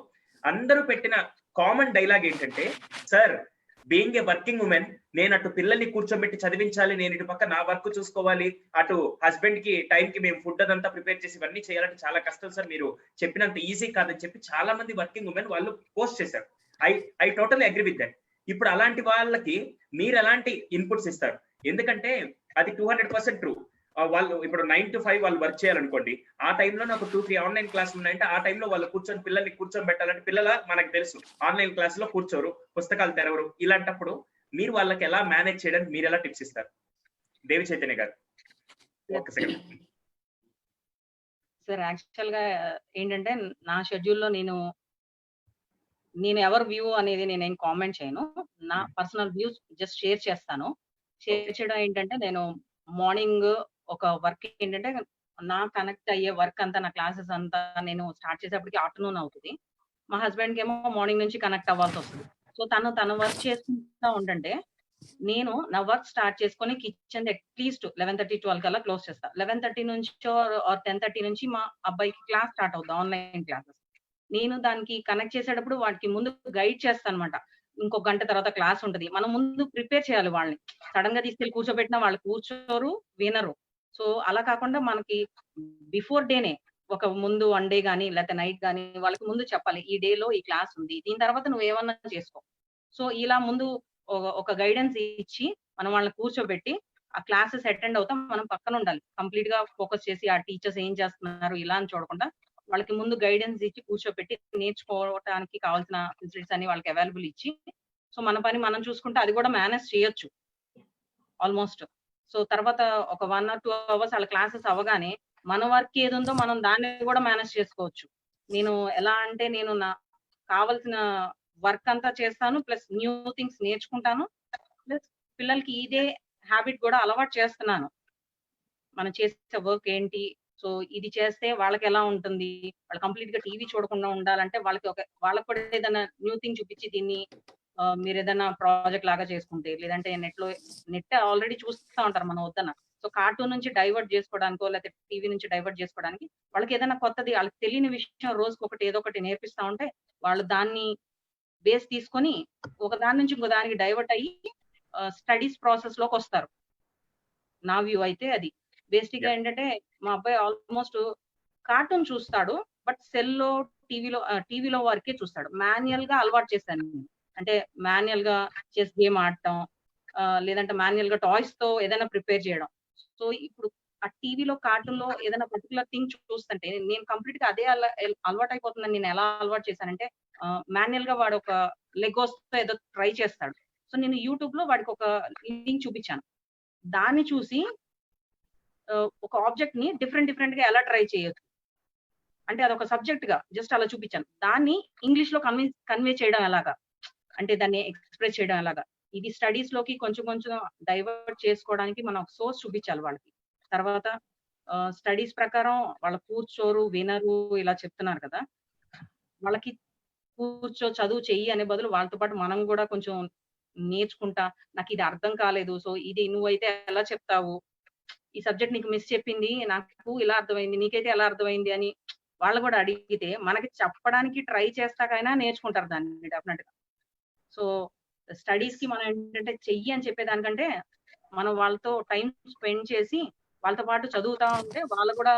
అందరూ పెట్టిన కామన్ డైలాగ్ ఏంటంటే, sir being a working women, నేను అటు పిల్లల్ని కూర్చోబెట్టి చదివించాలి, నేను ఇటు పక్క నా వర్క్ చూసుకోవాలి, అటు హస్బెండ్ కి టైం కి మేము ఫుడ్ అదంతా ప్రిపేర్ చేసి ఇవన్నీ చేయాలంటే చాలా కష్టం సార్, మీరు చెప్పినంత ఈజీ కాదని చెప్పి చాలా మంది వర్కింగ్ ఉమెన్ వాళ్ళు పోస్ట్ చేశారు. I totally agree with that. ఇప్పుడు అలాంటి వాళ్ళకి మీరు ఎలాంటి ఇన్పుట్స్ ఇస్తారు? ఎందుకంటే అది 200% ట్రూ. వాళ్ళు ఇప్పుడు 9 to 5 వాళ్ళు వర్క్ చేయాలనుకోండి, ఆ టైంలో నాకు 2-3 ఆన్లైన్ క్లాసులు ఉన్నాయంటే ఆ టైంలో వాళ్ళు పిల్లల్ని కూర్చొని పిల్లల మనకు తెలుసు ఆన్లైన్ క్లాస్ లో కూర్చోరు, పుస్తకాలు తెరవరు. ఇలాంటప్పుడు మీరు వాళ్ళకి ఎలా మేనేజ్ చేయడానికి మీరు ఎలా టిప్స్ ఇస్తారు? దేవి చైతన్య గారు ఒక సెకండ్. సార్ యాక్చువల్ గా ఏంటంటే నా షెడ్యూల్లో నేను ఎవరి వ్యూ అనేది నేనేం కామెంట్ చేయను. నా పర్సనల్ వ్యూస్ జస్ట్ షేర్ చేస్తాను. షేర్ చేయడం ఏంటంటే, నేను మార్నింగ్ ఒక వర్క్ ఏంటంటే నా కనెక్ట్ అయ్యే వర్క్ అంతా, నా క్లాసెస్ అంతా నేను స్టార్ట్ చేసేప్పటికి ఆఫ్టర్నూన్ అవుతుంది. మా హస్బెండ్ కి ఏమో మార్నింగ్ నుంచి కనెక్ట్ అవ్వాల్సి వస్తుంది. సో తన వర్క్ చేసుకుంటా ఉంటుంటే నేను నా వర్క్ స్టార్ట్ చేసుకొని కిచెన్ అట్లీస్ట్ 11:30-12 కల్లా క్లోజ్ చేస్తా. 11:30 నుంచి ఆర్ 10:30 నుంచి మా అబ్బాయికి క్లాస్ స్టార్ట్ అవుతుంది, ఆన్లైన్ క్లాసెస్. నేను దానికి కనెక్ట్ చేసేటప్పుడు వాటికి ముందు గైడ్ చేస్తాను అనమాట. ఇంకో గంట తర్వాత క్లాస్ ఉంటుంది, మనం ముందు ప్రిపేర్ చేయాలి వాళ్ళని. సడన్ గా తీసుకెళ్లి కూర్చోబెట్టినా వాళ్ళు కూర్చోరు, వినరు. సో అలా కాకుండా మనకి బిఫోర్ డేనే ఒక ముందు 1 డే గానీ లేకపోతే నైట్ గానీ వాళ్ళకి ముందు చెప్పాలి, ఈ డేలో ఈ క్లాస్ ఉంది, దీని తర్వాత నువ్వు ఏమన్నా చేసుకో. సో ఇలా ముందు ఒక గైడెన్స్ ఇచ్చి మనం వాళ్ళని కూర్చోబెట్టి ఆ క్లాసెస్ అటెండ్ అవుతాం. మనం పక్కన ఉండాలి, కంప్లీట్ గా ఫోకస్ చేసి ఆ టీచర్స్ ఏం చేస్తున్నారు ఇలా అని చూడకుండా వాళ్ళకి ముందు గైడెన్స్ ఇచ్చి కూర్చోబెట్టి నేర్చుకోవడానికి కావాల్సిన ఫెసిలిటీస్ అన్ని వాళ్ళకి అవైలబుల్ ఇచ్చి, సో మన పని మనం చూసుకుంటే అది కూడా మేనేజ్ చేయొచ్చు ఆల్మోస్ట్. సో తర్వాత ఒక 1 or 2 అవర్స్ వాళ్ళ క్లాసెస్ అవ్వగానే మన వర్క్ ఏది ఉందో మనం దాన్ని కూడా మేనేజ్ చేసుకోవచ్చు. నేను ఎలా అంటే నేను నా కావాల్సిన వర్క్ అంతా చేస్తాను, ప్లస్ న్యూ థింగ్స్ నేర్చుకుంటాను, ప్లస్ పిల్లలకి ఇదే హ్యాబిట్ కూడా అలవాటు చేస్తున్నాను. మనం చేసే వర్క్ ఏంటి, సో ఇది చేస్తే వాళ్ళకి ఎలా ఉంటుంది, వాళ్ళు కంప్లీట్ గా టీవీ చూడకుండా ఉండాలంటే వాళ్ళకి కూడా ఏదైనా న్యూ థింగ్ చూపించి దీన్ని మీరు ఏదైనా ప్రాజెక్ట్ లాగా చేసుకుంటే, లేదంటే నెట్ ఆల్రెడీ చూస్తూ ఉంటారు మనం వద్దన. సో కార్టూన్ నుంచి డైవర్ట్ చేసుకోవడానికో లేకపోతే టీవీ నుంచి డైవర్ట్ చేసుకోవడానికి వాళ్ళకి ఏదైనా కొత్తది, వాళ్ళకి తెలియని విషయం రోజుకి ఏదో ఒకటి నేర్పిస్తా ఉంటే వాళ్ళు దాన్ని బేస్ తీసుకొని ఒక దాని నుంచి ఇంకో దానికి డైవర్ట్ అయ్యి స్టడీస్ ప్రాసెస్ లోకి వస్తారు. నా వ్యూ అయితే అది. బేసిక్ గా ఏంటంటే మా అబ్బాయి ఆల్మోస్ట్ కార్టూన్ చూస్తాడు, బట్ సెల్లో టీవీలో వరకే చూస్తాడు. మాన్యువల్ గా అలవాటు చేశాను నేను. అంటే మాన్యువల్ గా చెస్ గేమ్ ఆడటం, లేదంటే మాన్యువల్ గా టాయ్స్ తో ఏదైనా ప్రిపేర్ చేయడం. సో ఇప్పుడు ఆ టీవీలో కార్టూన్ లో ఏదైనా పర్టికులర్ థింగ్ చూస్తుంటే నేను కంప్లీట్ గా అదే అలవాటు అయిపోతుందని నేను ఎలా అలవాటు చేశానంటే, మాన్యువల్ గా వాడు ఒక లెగోస్ తో ఏదో ట్రై చేస్తాడు. సో నేను యూట్యూబ్ లో వాడికి ఒక లింక్ చూపించాను. దాన్ని చూసి ఒక ఆబ్జెక్ట్ ని డిఫరెంట్ గా ఎలా ట్రై చేయొచ్చు అంటే అదొక సబ్జెక్ట్ గా జస్ట్ అలా చూపించాను. దాన్ని ఇంగ్లీష్ లో కన్వే చేయడం ఎలాగా, అంటే దాన్ని ఎక్స్ప్రెస్ చేయడం ఎలాగా, ఇది స్టడీస్ లోకి కొంచెం డైవర్ట్ చేసుకోవడానికి మనం ఒక సోర్స్ చూపించాలి వాళ్ళకి. తర్వాత స్టడీస్ ప్రకారం వాళ్ళు కూర్చోరు, వినరు, ఇలా చెప్తున్నారు కదా, వాళ్ళకి చదువు చెయ్యి అనే బదులు వాళ్ళతో పాటు మనం కూడా కొంచెం నేర్చుకుంటా, నాకు ఇది అర్థం కాలేదు, సో ఇది నువ్వైతే ఎలా చెప్తావు, ఈ సబ్జెక్ట్ నీకు మిస్ చెప్పింది, నాకు ఇలా అర్థమైంది, నీకైతే ఎలా అర్థమైంది అని వాళ్ళు కూడా అడిగితే మనకి చెప్పడానికి ట్రై చేస్తాకైనా నేర్చుకుంటారు దాన్ని డెఫినెట్ గా. సో స్టడీస్ కి మనం ఏంటంటే చెయ్యి అని చెప్పేదానికంటే మనం వాళ్ళతో టైం స్పెండ్ చేసి వాళ్ళతో పాటు చదువుతా ఉంటే వాళ్ళు కూడా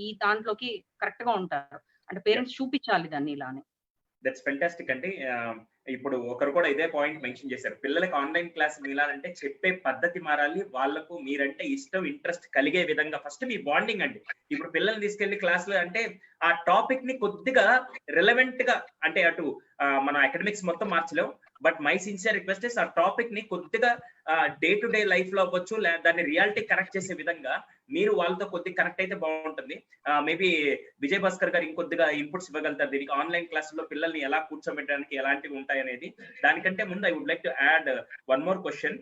ఈ దాంట్లోకి కరెక్ట్ గా ఉంటారు. అంటే పేరెంట్స్ చూపించాలి దాన్ని ఇలానే. దట్స్ ఫెంటాస్టిక్ అండి. ఇప్పుడు ఒకరు కూడా ఇదే పాయింట్ మెన్షన్ చేశారు, పిల్లలకి ఆన్లైన్ క్లాస్ వినాలంటే చెప్పే పద్ధతి మారాలి, వాళ్ళకు మీరంటే ఇష్టం ఇంట్రెస్ట్ కలిగే విధంగా ఫస్ట్ మీ బాండింగ్ అండి. ఇప్పుడు పిల్లల్ని తీసుకెళ్లి క్లాసులు అంటే ఆ టాపిక్ ని కొద్దిగా రిలవెంట్ గా, అంటే అటు మన అకాడమిక్స్ మొత్తం మార్చలేం, but my sincere request is ఆ టాపిక్ ని కొద్దిగా డే టు డే లైఫ్ లో అవ్వచ్చు, దాన్ని రియాలిటీ కనెక్ట్ చేసే విధంగా మీరు వాళ్ళతో కొద్దిగా కనెక్ట్ అయితే బాగుంటుంది. మేబీ విజయ్ భాస్కర్ గారు ఇంకొద్దిగా ఇన్పుట్స్ ఇవ్వగలుగుతారు దీనికి, ఆన్లైన్ క్లాసుల్లో పిల్లల్ని ఎలా కూర్చోబెట్టడానికి ఎలాంటివి ఉంటాయి అనేది. దానికంటే ముందు I would like to add one more question.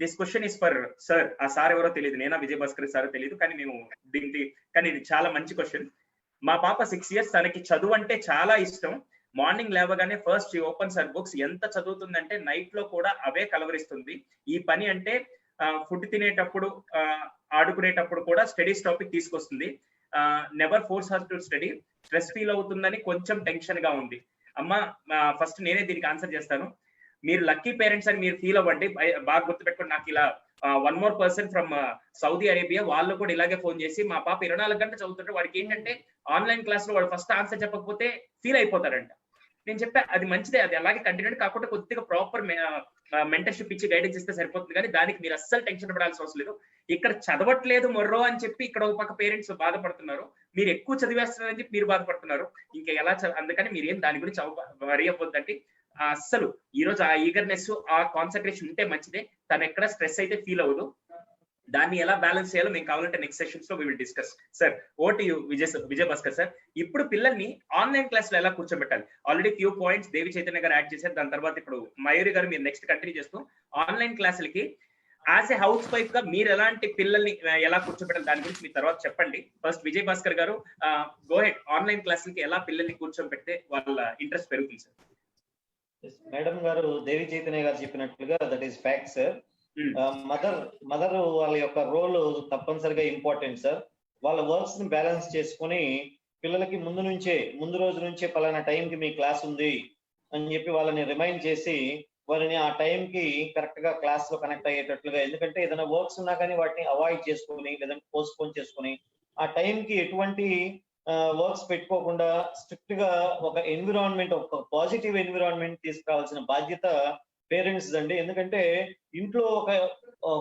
This question is for sir. ఆ సార్ ఎవరో తెలియదు, నేనా విజయ్ భాస్కర్ సార్ తెలియదు, కానీ మేము కానీ ఇది చాలా మంచి క్వశ్చన్. మా పాప 6 years, తనకి చదువు అంటే చాలా ఇష్టం. మార్నింగ్ లేవగానే ఫస్ట్ ఓపెన్ సార్ బుక్స్, ఎంత చదువుతుందంటే నైట్ లో కూడా అవే కలవరిస్తుంది. ఈ పని అంటే ఫుడ్ తినేటప్పుడు, ఆడుకునేటప్పుడు కూడా స్టడీస్ టాపిక్ తీసుకొస్తుంది. Never force her to study. Stress feel అవుతుందని కొంచెం టెన్షన్ గా ఉంది. అమ్మ, ఫస్ట్ నేనే దీనికి ఆన్సర్ చేస్తాను. మీరు లక్కీ పేరెంట్స్ అని మీరు ఫీల్ అవ్వండి. బాగా గుర్తుపెట్టుకోండి. నాకు ఇలా 1 more person from Saudi Arabia, వాళ్ళు కూడా ఇలాగే ఫోన్ చేసి, మా పాప 24 గంటలు చదువుతుంటే వాడికి ఏంటంటే ఆన్లైన్ క్లాస్ లో వాడు ఫస్ట్ ఆన్సర్ చెప్పకపోతే ఫీల్ అయిపోతారంట. నేను చెప్పా అది మంచిదే, అది అలాగే కంటిన్యూ కాకుండా కొద్దిగా ప్రాపర్ మెంటర్షిప్ ఇచ్చి గైడెన్స్ ఇస్తే సరిపోతుంది, కానీ దానికి మీరు అస్సలు టెన్షన్ పడాల్సిన అవసరం లేదు. ఇక్కడ చదవట్లేదు మొర్రో అని చెప్పి ఇక్కడ ఒక పక్క పేరెంట్స్ బాధపడుతున్నారు, మీరు ఎక్కువ చదివేస్తున్నారని చెప్పి మీరు బాధపడుతున్నారు. ఇంకా ఎలా అందుకని మీరు ఏం దాని గురించి వరి అవ్వద్దండి. అస్సలు ఈ రోజు ఆ ఈగర్నెస్, ఆ కాన్సన్ట్రేషన్ ఉంటే మంచిదే. తను ఎక్కడ స్ట్రెస్ అయితే ఫీల్ అవ్వదు. దాన్ని ఎలా బ్యాలెన్స్ చేయాలో మేము కావాలంటే నెక్స్ట్ సెషన్స్ లో వి విల్ డిస్కస్. సార్, ఓట్ యు విజయ్ భాస్కర్ సార్. ఇప్పుడు పిల్లల్ని ఆన్లైన్ క్లాస్ లో ఎలా కూర్చోబెట్టాలి? Already few points Devi Chaitanya garu add చేశారు. దాని తర్వాత ఇప్పుడు మయూరి గారు మీరు నెక్స్ట్ కంటిన్యూ చేస్తూ ఆన్లైన్ క్లాసులకి యాజ్ ఎ హౌస్ వైఫ్ గా మీరు ఎలాంటి పిల్లల్ని ఎలా కూర్చోబెట్టాలి దాని గురించి మీ తర్వాత చెప్పండి. ఫస్ట్ విజయ్ భాస్కర్ గారు, గో హెడ్. ఆన్లైన్ క్లాసులకి ఎలా పిల్లల్ని కూర్చోబెడితే వాళ్ళ ఇంట్రెస్ట్ పెరుగుతుంది సార్? మేడం గారు, దేవి చైతన్య గారు చెప్పినట్లుగా that is fact sir. Mother వాళ్ళ యొక్క రోల్ తప్పనిసరిగా ఇంపార్టెంట్ సార్. వాళ్ళ వర్క్స్ ని బ్యాలెన్స్ చేసుకుని పిల్లలకి ముందు రోజు నుంచే పలానా టైంకి మీ క్లాస్ ఉంది అని చెప్పి వాళ్ళని రిమైండ్ చేసి వారిని ఆ టైంకి కరెక్ట్ గా క్లాస్ లో కనెక్ట్ అయ్యేటట్లుగా, ఎందుకంటే ఏదైనా వర్క్స్ ఉన్నా కానీ వాటిని అవాయిడ్ చేసుకుని లేదంటే పోస్ట్పోన్ చేసుకుని ఆ టైంకి ఎటువంటి వర్క్స్ పెట్టుకోకుండా స్ట్రిక్ట్ గా ఒక ఎన్విరాన్మెంట్, ఒక పాజిటివ్ ఎన్విరాన్మెంట్ తీసుకురావాల్సిన బాధ్యత పేరెంట్స్ అండి. ఎందుకంటే ఇంట్లో ఒక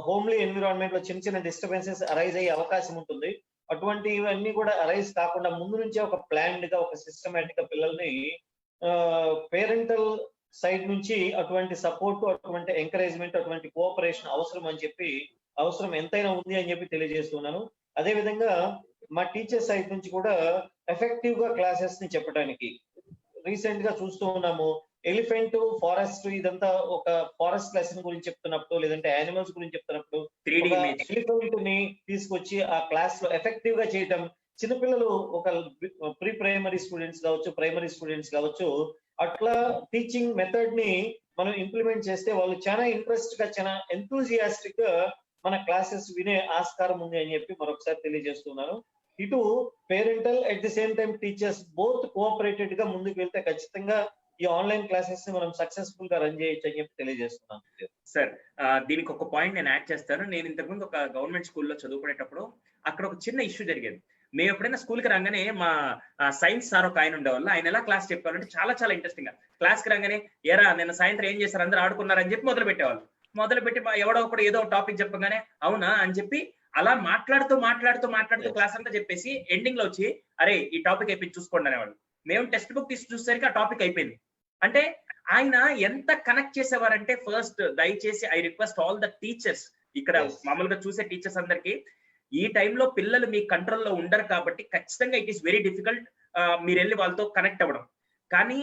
హోమ్లీ ఎన్విరాన్మెంట్ లో చిన్న చిన్న డిస్టర్బెన్సెస్ అరైజ్ అయ్యే అవకాశం ఉంటుంది. అటువంటివన్నీ కూడా అరైజ్ కాకుండా ముందు నుంచే ఒక ప్లాన్డ్ గా, ఒక సిస్టమేటిక్ గా పిల్లల్ని పేరెంటల్ సైడ్ నుంచి అటువంటి సపోర్ట్, అటువంటి ఎంకరేజ్మెంట్, అటువంటి కోఆపరేషన్ అవసరం ఎంతైనా ఉంది అని చెప్పి తెలియజేస్తున్నాను. అదే విధంగా మా టీచర్ సైడ్ నుంచి కూడా ఎఫెక్టివ్ గా క్లాసెస్ ని చెప్పడానికి రీసెంట్ గా చూస్తూ ఉన్నాము. ఎలిఫెంట్, ఫారెస్ట్, ఇదంతా ఒక ఫారెస్ట్ లెసన్ గురించి చెప్తున్నప్పుడు లేదంటే యానిమల్స్ గురించి చెప్తున్నప్పుడు ఎలిఫెంట్ ని తీసుకొచ్చి ఆ క్లాస్ లో ఎఫెక్టివ్ గా చేయటం, చిన్నపిల్లలు ఒక ప్రీ ప్రైమరీ స్టూడెంట్స్ కావచ్చు, ప్రైమరీ స్టూడెంట్స్ కావచ్చు, అట్లా టీచింగ్ మెథడ్ ని మనం ఇంప్లిమెంట్ చేస్తే వాళ్ళు చాలా ఇంట్రెస్ట్ గా, చాలా ఎంతూజియాస్టిక్ గా మన క్లాసెస్ వినే ఆస్కారం ఉంది అని చెప్పి మరొకసారి తెలియజేస్తున్నాను. ఇటు parental at the same time teachers both cooperated గా ముందుకు వెళ్తే ఖచ్చితంగా ఈ ఆన్లైన్ క్లాసెస్ ని మనం సక్సెస్ఫుల్ గా రన్ చేయొచ్చు అని చెప్పి తెలియజేస్తున్నాను. సార్, దీనికి ఒక పాయింట్ నేను యాడ్ చేస్తాను. నేను ఇంతకుముందు ఒక గవర్నమెంట్ స్కూల్లో చదువుకునేటప్పుడు అక్కడ ఒక చిన్న ఇష్యూ జరిగేది. మేము ఎప్పుడైనా స్కూల్ కి రాగానే మా సైన్స్ సార్ ఒక ఆయన ఉండేవాళ్ళు. ఆయన ఎలా క్లాస్ చెప్పారంటే చాలా చాలా ఇంట్రెస్టింగ్ గా క్లాస్ కి రాగానే, ఎరా నిన్న సాయంత్రం ఏం చేశారు, అందరూ ఆడుకున్నారని చెప్పి మొదలు పెట్టేవాళ్ళు. మొదలుపెట్టి ఎవడో ఒకటి ఏదో టాపిక్ చెప్పగానే అవునా అని చెప్పి అలా మాట్లాడుతూ క్లాస్ అంతా చెప్పేసి ఎండింగ్ లో వచ్చి, అరే ఈ టాపిక్ అయిపోయింది చూసుకోండి అనేవాళ్ళు. మేము టెక్స్ట్ బుక్ తీసి చూసేసరికి ఆ టాపిక్ అయిపోయింది. అంటే ఆయన ఎంత కనెక్ట్ చేసేవారంటే, ఫస్ట్ దయచేసి I request all the teachers, ఇక్కడ మామూలుగా చూసే టీచర్స్ అందరికి, ఈ టైంలో పిల్లలు మీ కంట్రోల్లో ఉండరు కాబట్టి ఖచ్చితంగా ఇట్ ఈస్ వెరీ డిఫికల్ట్ మీరు వెళ్ళి వాళ్ళతో కనెక్ట్ అవ్వడం. కానీ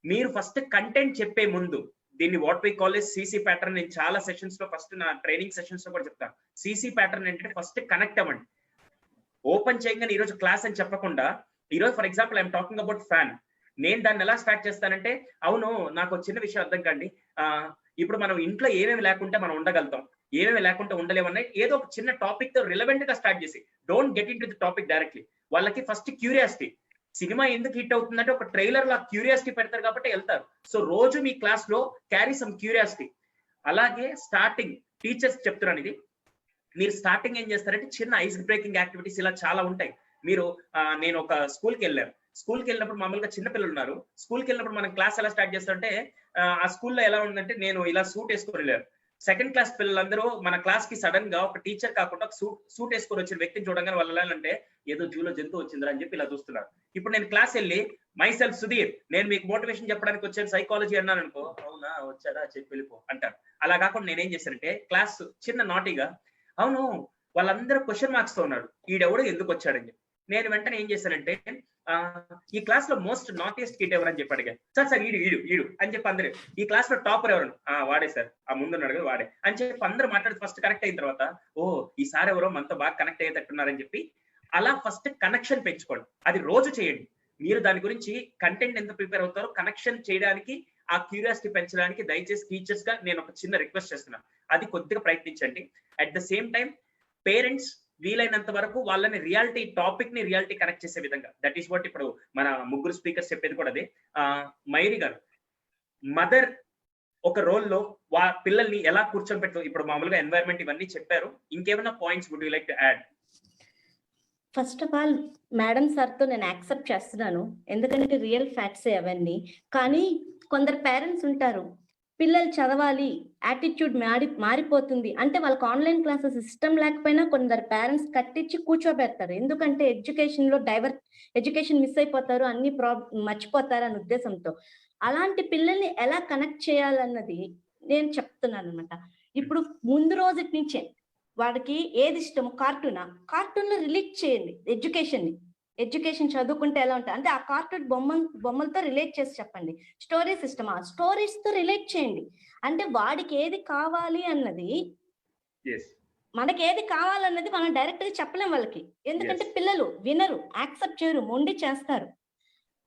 మీరు ఫస్ట్ కంటెంట్ చెప్పే ముందు దీన్ని what we call CC pattern, నేను చాలా సెషన్స్ లో ఫస్ట్ నా ట్రైనింగ్ సెషన్స్ లో కూడా చెప్తాను. సిసి ప్యాటర్న్ ఏంటంటే ఫస్ట్ కనెక్ట్ అవ్వండి. ఓపెన్ చేయగానే ఈరోజు క్లాస్ అని చెప్పకుండా, ఈరోజు for example I'm talking about fan, నేను దాన్ని ఎలా స్టార్ట్ చేస్తానంటే, అవును నాకు చిన్న విషయం అర్థం కాండి, ఇప్పుడు మనం ఇంట్లో ఏమేమి లేకుంటే మనం ఉండగలుగుతాం, ఏమేమి లేకుంటే ఉండలేమన్నా ఏదో ఒక చిన్న టాపిక్ తో రిలవెంట్ గా స్టార్ట్ చేసి, don't get in to the topic directly. వాళ్ళకి ఫస్ట్ క్యూరియాసిటీ, సినిమా ఎందుకు హిట్ అవుతుందంటే ఒక ట్రైలర్ లా క్యూరియాసిటీ పెడతారు కాబట్టి వెళ్తారు. సో రోజు మీ క్లాస్ లో క్యారీ సమ్ క్యూరియాసిటీ. అలాగే స్టార్టింగ్ టీచర్స్ చెప్తున్నాను ఇది, మీరు స్టార్టింగ్ ఏం చేస్తారంటే చిన్న ఐస్ బ్రేకింగ్ యాక్టివిటీస్ ఇలా చాలా ఉంటాయి. మీరు నేను ఒక స్కూల్కి వెళ్ళినప్పుడు మామూలుగా చిన్న పిల్లలు ఉన్నారు. స్కూల్కి వెళ్ళినప్పుడు మనం క్లాస్ ఎలా స్టార్ట్ చేస్తామంటే, ఆ స్కూల్లో ఎలా ఉందంటే, నేను ఇలా సూట్ వేసుకొని వెళ్ళాను. సెకండ్ క్లాస్ పిల్లలందరూ మన క్లాస్ కి సడన్ గా ఒక టీచర్ కాకుండా సూట్ వేసుకొని వచ్చిన వ్యక్తిని చూడగానే వాళ్ళు వెళ్ళాలంటే ఏదో జూలో జంతువు వచ్చిందిరా అని చెప్పి ఇలా చూస్తున్నారు. ఇప్పుడు నేను క్లాస్ వెళ్ళి మై సెల్ఫ్ సుధీర్, నేను మీకు మోటివేషన్ చెప్పడానికి వచ్చాను, సైకాలజీ అన్నాను అనుకో, అవునా వచ్చాడా చెప్పి వెళ్ళిపో అంటారు. అలా కాకుండా నేనేం చేశానంటే క్లాస్ చిన్న నాటిగా, అవును వాళ్ళందరూ క్వశ్చన్ మార్క్స్ తో ఉన్నాడు, ఈడెవడు ఎందుకు వచ్చాడని చెప్పి నేను వెంటనే ఏం చేశానంటే, ఈ క్లాస్ లో మోస్ట్ నాటియస్ట్ కిడ్ ఎవరని చెప్పి అడిగాను. సార్ ఈడు ఈడు ఈడు అని చెప్పి అందరు, ఈ క్లాస్ లో టాపర్ ఎవరు? వాడే సార్, ఆ ముందున్నాడు కదా వాడే అని చెప్పి అందరూ మాట్లాడి ఫస్ట్ కనెక్ట్ అయిన తర్వాత, ఓ ఈ సార్ ఎవరో మనతో బాగా కనెక్ట్ అయ్యేటట్టున్నారని చెప్పి అలా ఫస్ట్ కనెక్షన్ పెంచుకోండి. అది రోజు చేయండి. మీరు దాని గురించి కంటెంట్ ఎంత ప్రిపేర్ అవుతారో కనెక్షన్ చేయడానికి, ఆ క్యూరియాసిటీ పెంచడానికి దయచేసి టీచర్స్ గా నేను ఒక చిన్న రిక్వెస్ట్ చేస్తున్నాను. అది కొద్దిగా ప్రయత్నించండి. At the same time parents వీలైనంత వరకు వాళ్ళని రియాలిటీ టాపిక్ ని రియాలిటీ కనెక్ట్ చేసే విధంగా, దట్ ఈస్ వాట్ ఇప్పుడు మన ముగ్గురు స్పీకర్స్ చెప్పేది కూడా అదే. మైరి గారు, మదర్ ఒక రోల్లో పిల్లల్ని ఎలా కూర్చొని ఇప్పుడు మామూలుగా ఎన్వైరన్మెంట్ ఇవన్నీ చెప్పారు, ఇంకేమైనా points would you like to add? First of all madam సార్తో నేను యాక్సెప్ట్ చేస్తున్నాను, ఎందుకంటే రియల్ ఫ్యాక్ట్సే అవన్నీ. కానీ కొందరు పేరెంట్స్ ఉంటారు, పిల్లలు చదవాలి, యాటిట్యూడ్ మారిపోతుంది అంటే వాళ్ళకి ఆన్లైన్ క్లాసెస్ ఇష్టం లేకపోయినా కొందరు పేరెంట్స్ కట్టించి కూర్చోబెడతారు. ఎందుకంటే ఎడ్యుకేషన్ మిస్ అయిపోతారు, అన్ని మర్చిపోతారు అనే ఉద్దేశంతో. అలాంటి పిల్లల్ని ఎలా కనెక్ట్ చేయాలన్నది నేను చెప్తున్నాను అనమాట. ఇప్పుడు ముందు రోజు నుంచే వాడికి ఏది ఇష్టమో కార్టూన్ లో రిలీట్ చేయండి. ఎడ్యుకేషన్ చదువుకుంటే ఎలా ఉంటుంది అంటే ఆ కార్టూన్ బొమ్మలతో రిలేట్ చేసి చెప్పండి. స్టోరీస్ ఇష్టమా, స్టోరీస్ తో రిలేట్ చేయండి. అంటే వాడికి ఏది కావాలి అన్నది, మనకి ఏది కావాలన్నది మనం డైరెక్ట్ గా చెప్పలేం వాళ్ళకి. ఎందుకంటే పిల్లలు వినరు, యాక్సెప్ట్ చేయరు, మొండి చేస్తారు.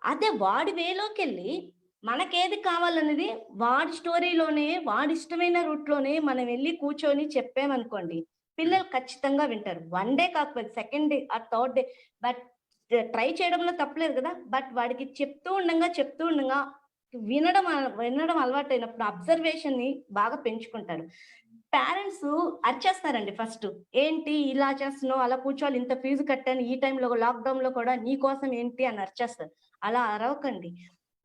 అదే వాడి వేలోకి వెళ్ళి మనకేది కావాలన్నది వాడి స్టోరీలోనే, వాడి ఇష్టమైన రూట్ లోనే మనం వెళ్ళి కూర్చొని చెప్పామనుకోండి, పిల్లలు ఖచ్చితంగా వింటారు. 1 డే కాకపోతే 2nd డే ఆ 3rd డే, బట్ ట్రై చేయడంలో తప్పలేదు కదా. బట్ వాడికి చెప్తూ ఉండగా వినడం అలవాటు అయినప్పుడు అబ్జర్వేషన్ ని బాగా పెంచుకుంటాడు. పేరెంట్స్ అరిచేస్తారండి ఫస్ట్, ఏంటి ఇలా చేస్తున్నావు, అలా కూర్చోవాలి, ఇంత ఫీజు కట్టాను, ఈ టైంలో లాక్డౌన్ లో కూడా నీ కోసం ఏంటి అని అరిచేస్తారు. అలా అరవకండి.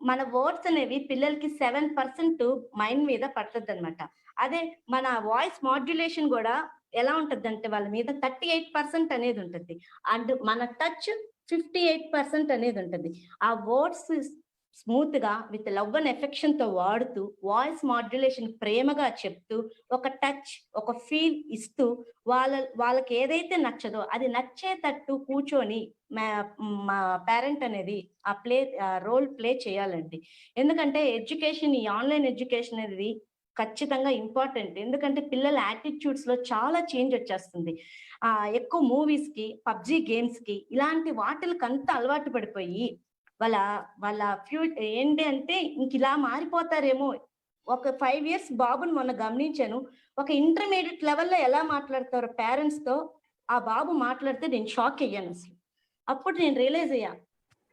మన వర్డ్స్ అనేవి పిల్లలకి 7% మైండ్ మీద పడుతుంది అనమాట. అదే మన వాయిస్ మాడ్యులేషన్ కూడా ఎలా ఉంటది అంటే వాళ్ళ మీద 38% అనేది ఉంటుంది. అండ్ మన టచ్ 58% అనేది ఉంటుంది. ఆ వర్డ్స్ స్మూత్ గా విత్ లవ్ అండ్ ఎఫెక్షన్ తో వాడుతూ, వాయిస్ మాడ్యులేషన్ ప్రేమగా చెప్తూ, ఒక టచ్, ఒక ఫీల్ ఇస్తూ, వాళ్ళకి ఏదైతే నచ్చదో అది నచ్చేటట్టు కూర్చొని మా పేరెంట్ అనేది ఆ రోల్ ప్లే చేయాలండి. ఎందుకంటే ఈ ఆన్లైన్ ఎడ్యుకేషన్ అనేది ఖచ్చితంగా ఇంపార్టెంట్. ఎందుకంటే పిల్లల యాటిట్యూడ్స్ లో చాలా చేంజ్ వచ్చేస్తుంది. ఎక్కువ మూవీస్ కి, పబ్జి గేమ్స్ కి, ఇలాంటి వాటికి అంతా అలవాటు పడిపోయి వాళ్ళ ఏంటి అంటే ఇంక ఇలా మారిపోతారేమో. ఒక 5 years బాబుని మొన్న గమనించాను. ఒక ఇంటర్మీడియట్ లెవెల్లో ఎలా మాట్లాడతారో పేరెంట్స్ తో ఆ బాబు మాట్లాడితే నేను షాక్ అయ్యాను అసలు. అప్పుడు నేను రియలైజ్ అయ్యా,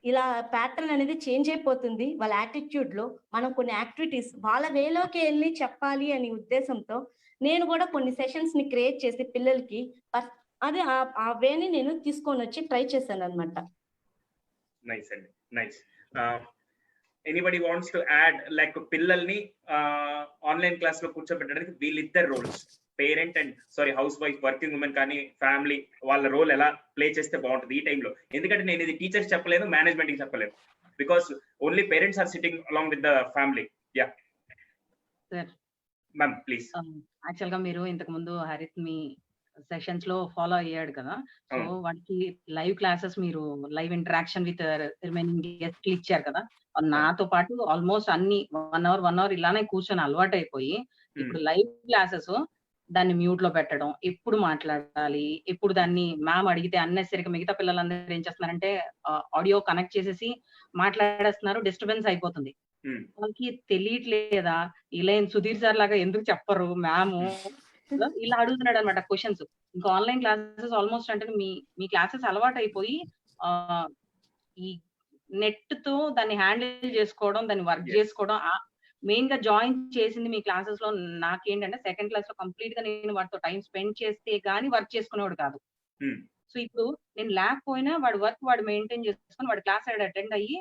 ఇలా ప్యాటర్న్ అనేది చేంజ్ అయిపోతుంది వాళ్ళ యాటిట్యూడ్ లో. మనం కొన్ని యాక్టివిటీస్ వాళ్ళ వేలోకి వెళ్ళి చెప్పాలి అనే ఉద్దేశంతో నేను కూడా కొన్ని సెషన్స్ ని క్రియేట్ చేసి పిల్లలకి అది ఆ వేని నేను తీసుకొని వచ్చి ట్రై చేశాను అనమాట. నైస్ అండి, nice. Anybody wants to add, like పిల్లల్ని ఆన్లైన్ క్లాస్ లో కూర్చోబెట్టడానికి వీళ్ళిద్దరు roles, parent and housewife, working women కానీ ఫ్యామిలీ, వాళ్ళ రోల్ ఎలా ప్లే చేస్తే బాగుంటుంది ఈ టైంలో? ఎందుకంటే నేను ఇది టీచర్స్ చెప్పలేదు, మేనేజ్మెంట్ కి చెప్పలేదు, because only parents are sitting along with the family. Yeah ma'am please. Actual గా మీరు ఇంతకు ముందు హరిత్ మీ సెషన్స్ లో ఫాలో అయ్యాడు కదా, సో వాటికి లైవ్ క్లాసెస్, మీరు లైవ్ ఇంటరాక్షన్ విత్ రిమైనింగ్ గెస్ట్లు ఇచ్చారు కదా. నాతో పాటు ఆల్మోస్ట్ అన్ని 1 hour ఇలానే కూర్చొని అలవాటు అయిపోయి, ఇప్పుడు లైవ్ క్లాసెస్ దాన్ని మ్యూట్ లో పెట్టడం, ఎప్పుడు మాట్లాడాలి, ఎప్పుడు దాన్ని మ్యామ్ అడిగితే అన్నెసరిగా మిగతా పిల్లలందరూ ఏం చేస్తున్నారంటే ఆడియో కనెక్ట్ చేసేసి మాట్లాడేస్తున్నారు, డిస్టర్బెన్స్ అయిపోతుంది. వాళ్ళకి తెలియట్లేదా, ఇలా సుధీర్ సార్ లాగా ఎందుకు చెప్పరు మ్యామ్, ఇలా అడుగుతున్నాడు అనమాట క్వశ్చన్స్. ఇంకా ఆన్లైన్ క్లాసెస్ ఆల్మోస్ట్ అంటే మీ క్లాసెస్ అలవాటు అయిపోయి ఈ నెట్ తో దాన్ని హ్యాండిల్ చేసుకోవడం, దాన్ని వర్క్ చేసుకోవడం, మెయిన్ గా జాయిన్ చేసింది మీ క్లాసెస్ లో నాకేంటంటే 2nd class లో కంప్లీట్ గా నేను వాడితో టైం స్పెండ్ చేస్తే గానీ వర్క్ చేసుకునేవాడు కాదు. సో ఇప్పుడు నేను లేకపోయినా వాడి వర్క్ వాడు మెయింటైన్ చేసుకొని వాడి క్లాస్ అటెండ్ అయ్యి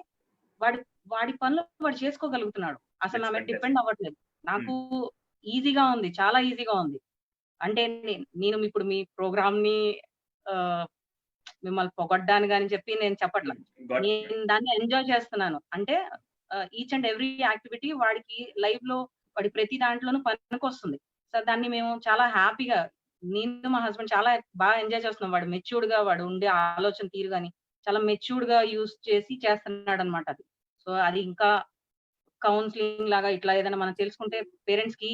వాడి పనులు వాడు చేసుకోగలుగుతున్నాడు. అసలు నా మీద డిపెండ్ అవ్వట్లేదు. నాకు ఈజీగా ఉంది, చాలా ఈజీగా ఉంది. అంటే నేను ఇప్పుడు మీ ప్రోగ్రామ్ ని మిమ్మల్ని పొగడ్డాను కానీ చెప్పి నేను చెప్పట్లేదు, నేను దాన్ని ఎంజాయ్ చేస్తున్నాను. అంటే ఈచ్ అండ్ ఎవ్రీ యాక్టివిటీ వాడికి లైవ్ లో వాడి ప్రతి దాంట్లోనూ పనికొస్తుంది. సో దాన్ని మేము చాలా హ్యాపీగా, నేను మా హస్బెండ్ చాలా బాగా ఎంజాయ్ చేస్తున్నాం. వాడు మెచ్యూర్డ్ గా వాడు ఉండే ఆలోచన తీరు కానీ చాలా మెచ్యూర్డ్ గా యూస్ చేసి చేస్తున్నాడు అనమాట అది. సో అది ఇంకా కౌన్సిలింగ్ లాగా ఇట్లా ఏదైనా మనం తెలుసుకుంటే పేరెంట్స్ కి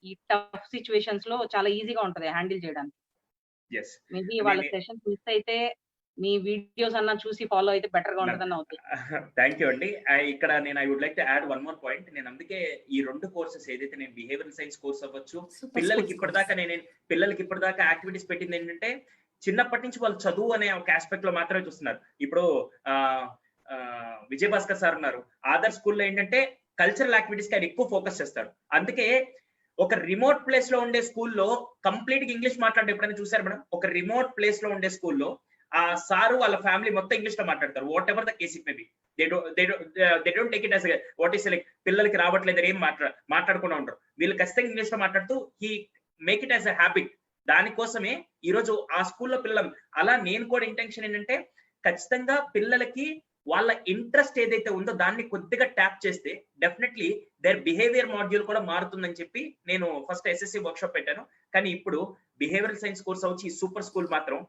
ఈ టఫ్ సిచ్యువేషన్స్ లో చాలా ఈజీగా ఉంటది హ్యాండిల్ చేయడానికి. ఎస్ మేబీ వాళ్ళ సెషన్స్ మిస్ అయితే మీ వీడియోస్ అన్నా చూసి ఫాలో అయితే బెటర్ గా ఉంటుందని అవుతుంది. థ్యాంక్ యూ అండి. ఇక్కడ నేను I would like to add one more point. నేను అందుకే ఈ 2 కోర్సెస్ ఏదైతే నేను బిహేవియరల్ సైన్స్ కోర్స్ అవ్వచ్చు, పిల్లలకి ఇప్పటిదాకా యాక్టివిటీస్ పెట్టింది ఏంటంటే చిన్నప్పటి నుంచి వాళ్ళు చదువు అనే ఒక ఆస్పెక్ట్ లో మాత్రమే చూస్తున్నారు. ఇప్పుడు విజయ్ భాస్కర్ సార్ ఉన్నారు, ఆదర్ స్కూల్లో ఏంటంటే కల్చరల్ యాక్టివిటీస్ కి ఆయన ఎక్కువ ఫోకస్ చేస్తారు. అందుకే ఒక రిమోట్ ప్లేస్ లో ఉండే స్కూల్లో కంప్లీట్ గా ఇంగ్లీష్ మాట్లాడే ఎప్పుడైనా చూసారు మేడం? ఒక రిమోట్ ప్లేస్ లో ఉండే స్కూల్లో ఆ సారు వాళ్ళ ఫ్యామిలీ మొత్తం ఇంగ్లీష్ లో మాట్లాడతారు. Whatever the case it may be, they don't take it as what is like పిల్లలకి రావట్లేదు ఏం మాట్లాడకుండా ఉంటారు. వీళ్ళు ఖచ్చితంగా ఇంగ్లీష్ లో మాట్లాడుతూ he make it as a habit. దానికోసమే ఈ రోజు ఆ స్కూల్లో పిల్లలు అలా నేను కూడా ఇంటెన్షన్ ఏంటంటే ఖచ్చితంగా పిల్లలకి వాళ్ళ ఇంట్రెస్ట్ ఏదైతే ఉందో దాన్ని కొద్దిగా ట్యాప్ చేస్తే డెఫినెట్లీ దేర్ బిహేవియర్ మాడ్యూల్ కూడా మారుతుందని చెప్పి నేను ఫస్ట్ ఎస్ఎస్సి వర్క్షాప్ పెట్టాను. కానీ ఇప్పుడు బిహేవియరల్ సైన్స్ కోర్స్ వచ్చి సూపర్ స్కూల్ మాత్రం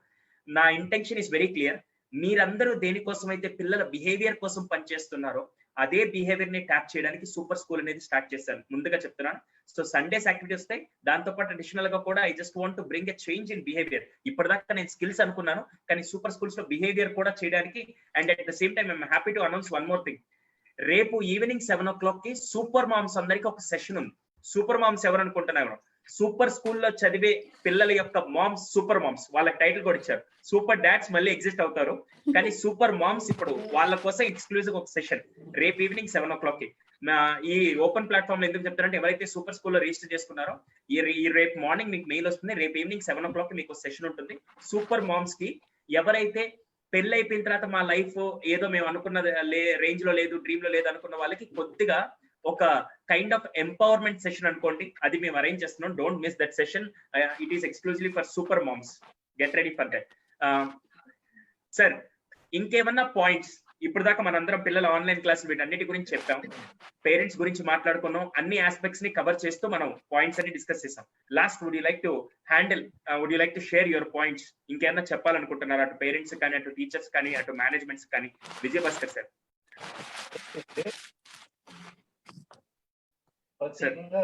నా ఇంటెన్షన్ ఇస్ వెరీ క్లియర్. మీరందరూ దేనికోసం అయితే పిల్లల బిహేవియర్ కోసం పనిచేస్తున్నారో అదే బిహేవియర్ ని ట్యాప్ చేయడానికి సూపర్ స్కూల్ అనేది స్టార్ట్ చేశాను, ముందుగా చెప్తున్నాను. సో సండేస్ యాక్టివిటీ వస్తాయి, దాంతో పాటు అడిషనల్ గా కూడా I just want to bring a change in behaviour. ఇప్పటిదాకా నేను స్కిల్స్ అనుకున్నాను, కానీ సూపర్ స్కూల్స్ లో బిహేవియర్ కూడా చేయడానికి. And at the same time I'm happy to announce one more thing. రేపు ఈవినింగ్ 7 o'clock కి సూపర్ మామ్స్ అందరికి ఒక సెషన్ ఉంది. సూపర్ మామ్స్ ఎవరు అనుకుంటున్నారు? సూపర్ స్కూల్లో చదివే పిల్లల యొక్క మామ్స్ సూపర్ మామ్స్. వాళ్ళకి టైటిల్ కూడా ఇచ్చారు. సూపర్ డాడ్స్ మళ్ళీ ఎగ్జిస్ట్ అవుతారు, కానీ సూపర్ మామ్స్ ఇప్పుడు వాళ్ళ కోసం ఎక్స్క్లూజివ్ ఒక సెషన్ రేపు ఈవినింగ్ 7 o'clock కి. ఈ ఓపెన్ ప్లాట్ఫామ్ లో ఎందుకు చెప్తారంటే ఎవరైతే సూపర్ స్కూల్లో రిజిస్టర్ చేసుకున్నారో ఈ రేపు మార్నింగ్ మీకు మెయిల్ వస్తుంది. రేపు ఈవినింగ్ 7 o'clock కి మీకు సెషన్ ఉంటుంది. సూపర్ మామ్స్ కి ఎవరైతే పెళ్లి అయిపోయిన తర్వాత మా లైఫ్ ఏదో మేము అనుకున్న రేంజ్ లో లేదు, డ్రీమ్ లో లేదు అనుకున్న వాళ్ళకి కొద్దిగా ఒక కైండ్ ఆఫ్ ఎంపవర్మెంట్ సెషన్ అనుకోండి, అది మేము అరేంజ్ చేస్తున్నాం. Don't miss that session. It is exclusively for super moms. Get ready for that. Sir ఇంకేమన్నా పాయింట్స్? ఇప్పుడు దాకా మనందరం పిల్లల ఆన్లైన్ క్లాస్ వీటన్నిటి గురించి చెప్పాం, పేరెంట్స్ గురించి మాట్లాడుకున్నాం, అన్ని ఆస్పెక్ట్స్ ని కవర్ చేస్తూ మనం పాయింట్స్ అన్ని డిస్కస్ చేసాం. Last would you like to share your points? ఇంకేమన్నా చెప్పాలనుకుంటున్నారు అటు పేరెంట్స్ కానీ, అటు టీచర్స్ కానీ, అటు మేనేజ్మెంట్స్ కానీ? విజయ్ భాస్కర్ సార్. ప్రత్యేకంగా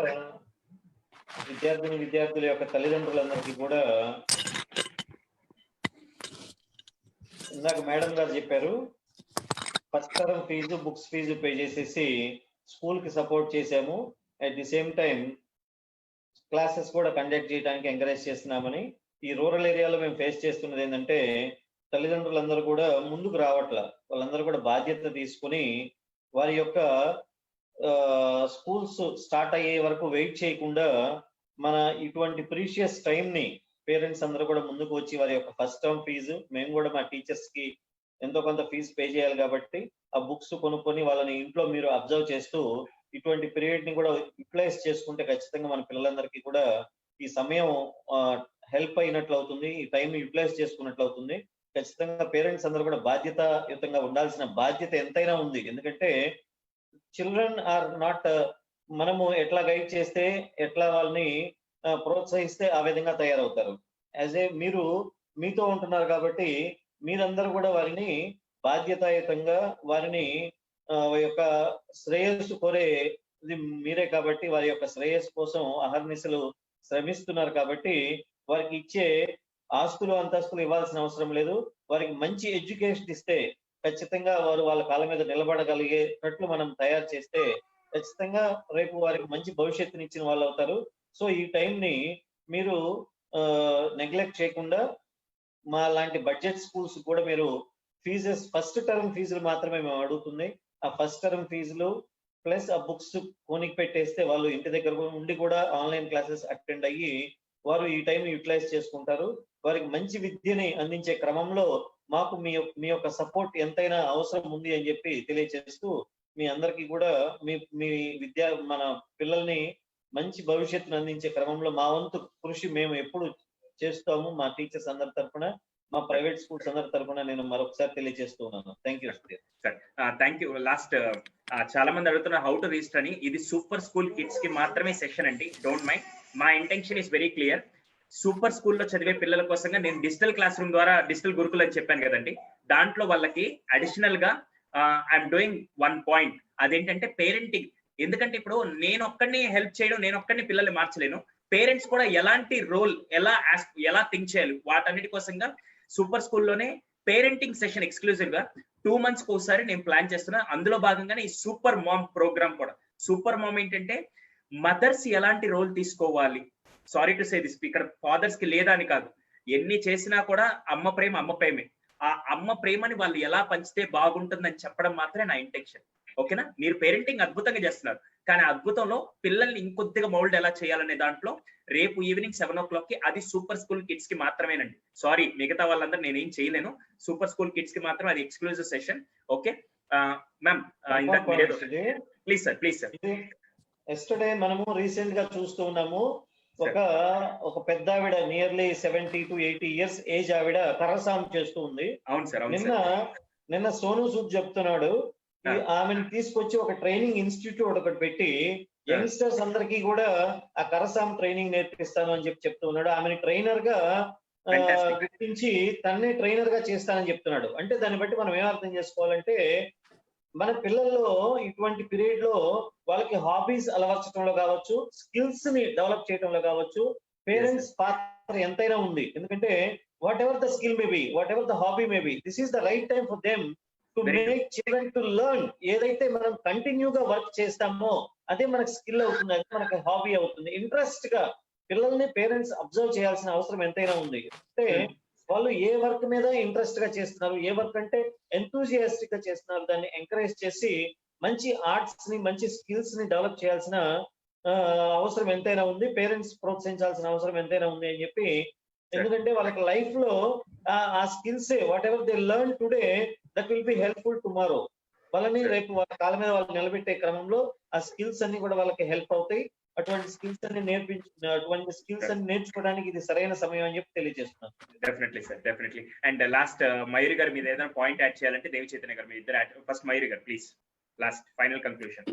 విద్యార్థుల యొక్క తల్లిదండ్రులందరికీ కూడా ఇందాక మేడం గారు చెప్పారు, first term fee, books fee pay చేసేసి స్కూల్ కి సపోర్ట్ చేసాము. At the same time classes కూడా కండక్ట్ చేయడానికి ఎంకరేజ్ చేస్తున్నామని. ఈ రూరల్ ఏరియాలో మేము ఫేస్ చేస్తున్నది ఏంటంటే తల్లిదండ్రులందరూ కూడా ముందుకు రావట్ల. వాళ్ళందరూ కూడా బాధ్యత తీసుకుని వారి యొక్క స్కూల్స్ స్టార్ట్ అయ్యే వరకు వెయిట్ చేయకుండా మన ఇటువంటి ప్రీషియస్ టైం ని పేరెంట్స్ అందరూ కూడా ముందుకు వచ్చి వారి యొక్క ఫస్ట్ టర్మ్ ఫీజు, మేము కూడా మా టీచర్స్ కి ఎంతో కొంత ఫీజు పే చేయాలి కాబట్టి ఆ బుక్స్ కొనుక్కొని వాళ్ళని ఇంట్లో మీరు అబ్జర్వ్ చేస్తూ ఇటువంటి పీరియడ్ ని కూడా యూటిలైజ్ చేసుకుంటే ఖచ్చితంగా మన పిల్లలందరికీ కూడా ఈ సమయం హెల్ప్ అయినట్లు అవుతుంది, ఈ టైం యూటిలైజ్ చేసుకున్నట్లు అవుతుంది. ఖచ్చితంగా పేరెంట్స్ అందరూ కూడా బాధ్యతాయుతంగా ఉండాల్సిన బాధ్యత ఎంతైనా ఉంది. ఎందుకంటే చిల్డ్రన్ ఆర్ నాట్, మనము ఎట్లా గైడ్ చేస్తే, ఎట్లా వాళ్ళని ప్రోత్సహిస్తే ఆ విధంగా తయారవుతారు. యాజ్ ఏ మీరు మీతో ఉంటున్నారు కాబట్టి మీరందరూ కూడా వారిని బాధ్యతాయుతంగా వారిని యొక్క శ్రేయస్సు కోరేది మీరే కాబట్టి వారి యొక్క శ్రేయస్సు కోసం అహర్నిశలు శ్రమిస్తున్నారు కాబట్టి వారికి ఇచ్చే ఆస్తులు అంతస్తులు ఇవ్వాల్సిన అవసరం లేదు. వారికి మంచి ఎడ్యుకేషన్ ఇస్తే ఖచ్చితంగా వారు వాళ్ళ కాళ్ళ మీద నిలబడగలిగేటట్లు మనం తయారు చేస్తే ఖచ్చితంగా రేపు వారికి మంచి భవిష్యత్తుని ఇచ్చిన వాళ్ళు అవుతారు. సో ఈ టైం ని మీరు నెగ్లెక్ట్ చేయకుండా మా లాంటి బడ్జెట్ స్కూల్స్ కూడా మీరు ఫీజెస్, ఫస్ట్ టర్మ్ ఫీజులు మాత్రమే మేము అడుగుతుంది. ఆ ఫస్ట్ టర్మ్ ఫీజులు ప్లస్ ఆ బుక్స్ కొనికి పెట్టేస్తే వాళ్ళు ఇంటి దగ్గర ఉండి కూడా ఆన్లైన్ క్లాసెస్ అటెండ్ అయ్యి వారు ఈ టైం యూటిలైజ్ చేసుకుంటారు. వారికి మంచి విద్యని అందించే క్రమంలో మాకు మీ యొక్క సపోర్ట్ ఎంతైనా అవసరం ఉంది అని చెప్పి తెలియజేస్తూ మీ అందరికీ కూడా మీ మన పిల్లల్ని మంచి భవిష్యత్తును అందించే క్రమంలో మా వంతు కృషి మేము ఎప్పుడు చేస్తాము. మా టీచర్స్ అందరి తరఫున, మా ప్రైవేట్ స్కూల్స్ అందరి తరఫున నేను మరొకసారి తెలియజేస్తూ ఉన్నాను. Thank you. Thank you. Last చాలా మంది అడుగుతున్నారు హౌ టు రిజిస్టర్ అని. ఇది సూపర్ స్కూల్ కిడ్స్ కి మాత్రమే సెషన్ అండి, డోంట్ మైండ్. మా intention is very clear. Super స్కూల్లో చదివే పిల్లల కోసంగా నేను డిజిటల్ క్లాస్ రూమ్ ద్వారా డిజిటల్ గురుకులు అని చెప్పాను కదండి, దాంట్లో వాళ్ళకి అడిషనల్ గా ఐఎమ్ డూయింగ్ 1 పాయింట్. అదేంటంటే పేరెంటింగ్. ఎందుకంటే ఇప్పుడు నేను ఒక్కడిని హెల్ప్ చేయడం, నేను ఒక్కడిని పిల్లల్ని మార్చలేను. పేరెంట్స్ కూడా ఎలాంటి రోల్, ఎలా థింక్ చేయాలి, వాటన్నిటి కోసంగా సూపర్ స్కూల్లోనే పేరెంటింగ్ సెషన్ ఎక్స్క్లూజివ్ గా 2 months ఒకసారి నేను ప్లాన్ చేస్తున్నా. అందులో భాగంగానే ఈ సూపర్ మామ్ ప్రోగ్రామ్ కూడా. సూపర్ మామ్ ఏంటంటే మదర్స్ ఎలాంటి రోల్ తీసుకోవాలి. సారీ టు సే దిస్, ఇక్కడ ఫాదర్స్ కి లేదా అని కాదు, ఎన్ని చేసినా కూడా అమ్మ ప్రేమే. ఆ అమ్మ ప్రేమని వాళ్ళు ఎలా పంచితే బాగుంటుందని చెప్పడం మాత్రమే నా ఇంటెన్షన్. ఓకేనా? మీరు పేరెంటింగ్ అద్భుతంగా చేస్తున్నారు, కానీ అద్భుతంలో పిల్లల్ని ఇంకొద్దిగా మౌల్డ్ ఎలా చేయాలనే దాంట్లో రేపు ఈవినింగ్ 7 o'clock కి, అది సూపర్ స్కూల్ కిడ్స్ కి మాత్రమేనండి. సారీ, మిగతా వాళ్ళందరూ నేనేం చేయలేను. సూపర్ స్కూల్ కిడ్స్ కి మాత్రం అది exclusive session. Okay ma'am, please sir. Yesterday మనము రీసెంట్ గా చూస్తూ ఉన్నాము, ఒక పెద్ద ఆవిడ నియర్లీ 70 to 80 years ఏజ్ ఆవిడ కర్రసాం చేస్తూ ఉంది. అవును సార్. నిన్న సోను సూద్ చెప్తున్నాడు, ఆమెను తీసుకొచ్చి ఒక ట్రైనింగ్ ఇన్స్టిట్యూట్ ఒకటి పెట్టి యంగ్స్టర్స్ అందరికీ కూడా ఆ కరసాం ట్రైనింగ్ నేర్పిస్తాను అని చెప్తూ ఉన్నాడు. ఆమెను ట్రైనర్ గా గుర్తించి తన్నే ట్రైనర్ గా చేస్తానని చెప్తున్నాడు. అంటే దాన్ని బట్టి మనం ఏం అర్థం చేసుకోవాలంటే, మన పిల్లల్లో ఇటువంటి పీరియడ్ లో వాళ్ళకి హాబీస్ అలవర్చడంలో కావచ్చు, స్కిల్స్ ని డెవలప్ చేయడంలో కావచ్చు, పేరెంట్స్ పాత్ర ఎంతైనా ఉంది. ఎందుకంటే what ever the skill may be, what ever the hobby may be, this is the right time for them to make children to learn. ఏదైతే మనం కంటిన్యూగా వర్క్ చేస్తామో అదే మనకు స్కిల్ అవుతుంది, అదే మనకి హాబీ అవుతుంది. ఇంట్రెస్ట్ గా పిల్లల్ని పేరెంట్స్ అబ్జర్వ్ చేయాల్సిన అవసరం ఎంతైనా ఉంది. అంటే వాళ్ళు ఏ వర్క్ మీద ఇంట్రెస్ట్ గా చేస్తున్నారు, ఏ వర్క్ అంటే ఎంతూజియాస్టిక్ గా చేస్తున్నారు, దాన్ని ఎంకరేజ్ చేసి మంచి ఆర్ట్స్ ని, మంచి స్కిల్స్ ని డెవలప్ చేయాల్సిన అవసరం ఎంతైనా ఉంది. పేరెంట్స్ ప్రోత్సహించాల్సిన అవసరం ఎంతైనా ఉంది అని చెప్పి, ఎందుకంటే వాళ్ళకి లైఫ్ లో ఆ skills what ever they learn today that will be helpful tomorrow. వాళ్ళని రేపు వాళ్ళ కాళ్ళ మీద వాళ్ళు నిలబెట్టే క్రమంలో ఆ స్కిల్స్ అన్ని కూడా వాళ్ళకి హెల్ప్ అవుతాయి. అటువంటి స్కిల్స్ అన్ని నేర్చుకోవడానికి ఇది సరైన సమయం అని చెప్పి తెలియజేస్తున్నాను. Definitely sir, definitely. And last Mayuri గారు మీద ఏదైనా పాయింట్ యాడ్ చేయాలంటే దేవి చైతన్య గారు, మీ ఇద్దరు ఫస్ట్ మయూరి గారు please, last final conclusion.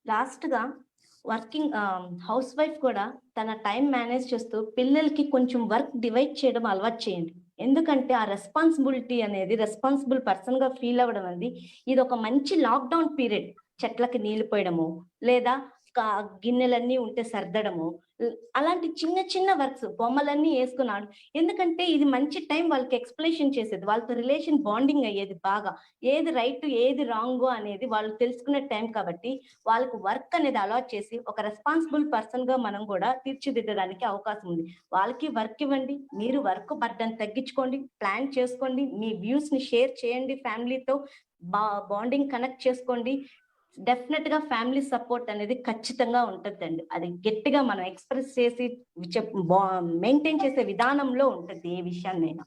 Last గా వర్కింగ్ హౌస్ వైఫ్ కూడా తన టైం మేనేజ్ చేస్తూ పిల్లలకి కొంచెం వర్క్ డివైడ్ చేయడం అలవాటు చేయండి. ఎందుకంటే ఆ రెస్పాన్సిబిలిటీ అనేది, రెస్పాన్సిబుల్ పర్సన్ గా ఫీల్ అవ్వడం అనేది, ఇది ఒక మంచి లాక్డౌన్ పీరియడ్. చెట్లకి నీళ్లు పోయడము, లేదా గిన్నెలన్నీ ఉంటే సర్దడము, అలాంటి చిన్న చిన్న వర్క్స్, బొమ్మలన్నీ వేసుకున్నాడు. ఎందుకంటే ఇది మంచి టైం వాళ్ళకి ఎక్స్ప్లెనేషన్ చేసేది, వాళ్ళతో రిలేషన్ బాండింగ్ అయ్యేది బాగా. ఏది రైట్ ఏది రాంగో అనేది వాళ్ళు తెలుసుకునే టైం కాబట్టి వాళ్ళకి వర్క్ అనేది అలవాట్ చేసి ఒక రెస్పాన్సిబుల్ పర్సన్ గా మనం కూడా తీర్చిదిద్దడానికి అవకాశం ఉంది. వాళ్ళకి వర్క్ ఇవ్వండి, మీరు వర్క్ బర్డన్ తగ్గించుకోండి, ప్లాన్ చేసుకోండి, మీ వ్యూస్ ని షేర్ చేయండి, ఫ్యామిలీతో బాండింగ్ కనెక్ట్ చేసుకోండి. డెఫినెట్ గా ఫ్యామిలీ సపోర్ట్ అనేది ఖచ్చితంగా ఉంటుందండి. అది గట్టిగా మనం ఎక్స్ప్రెస్ చేసి మెయింటైన్ చేసే విధానంలో ఉంటుంది ఏ విషయాన్నైనా.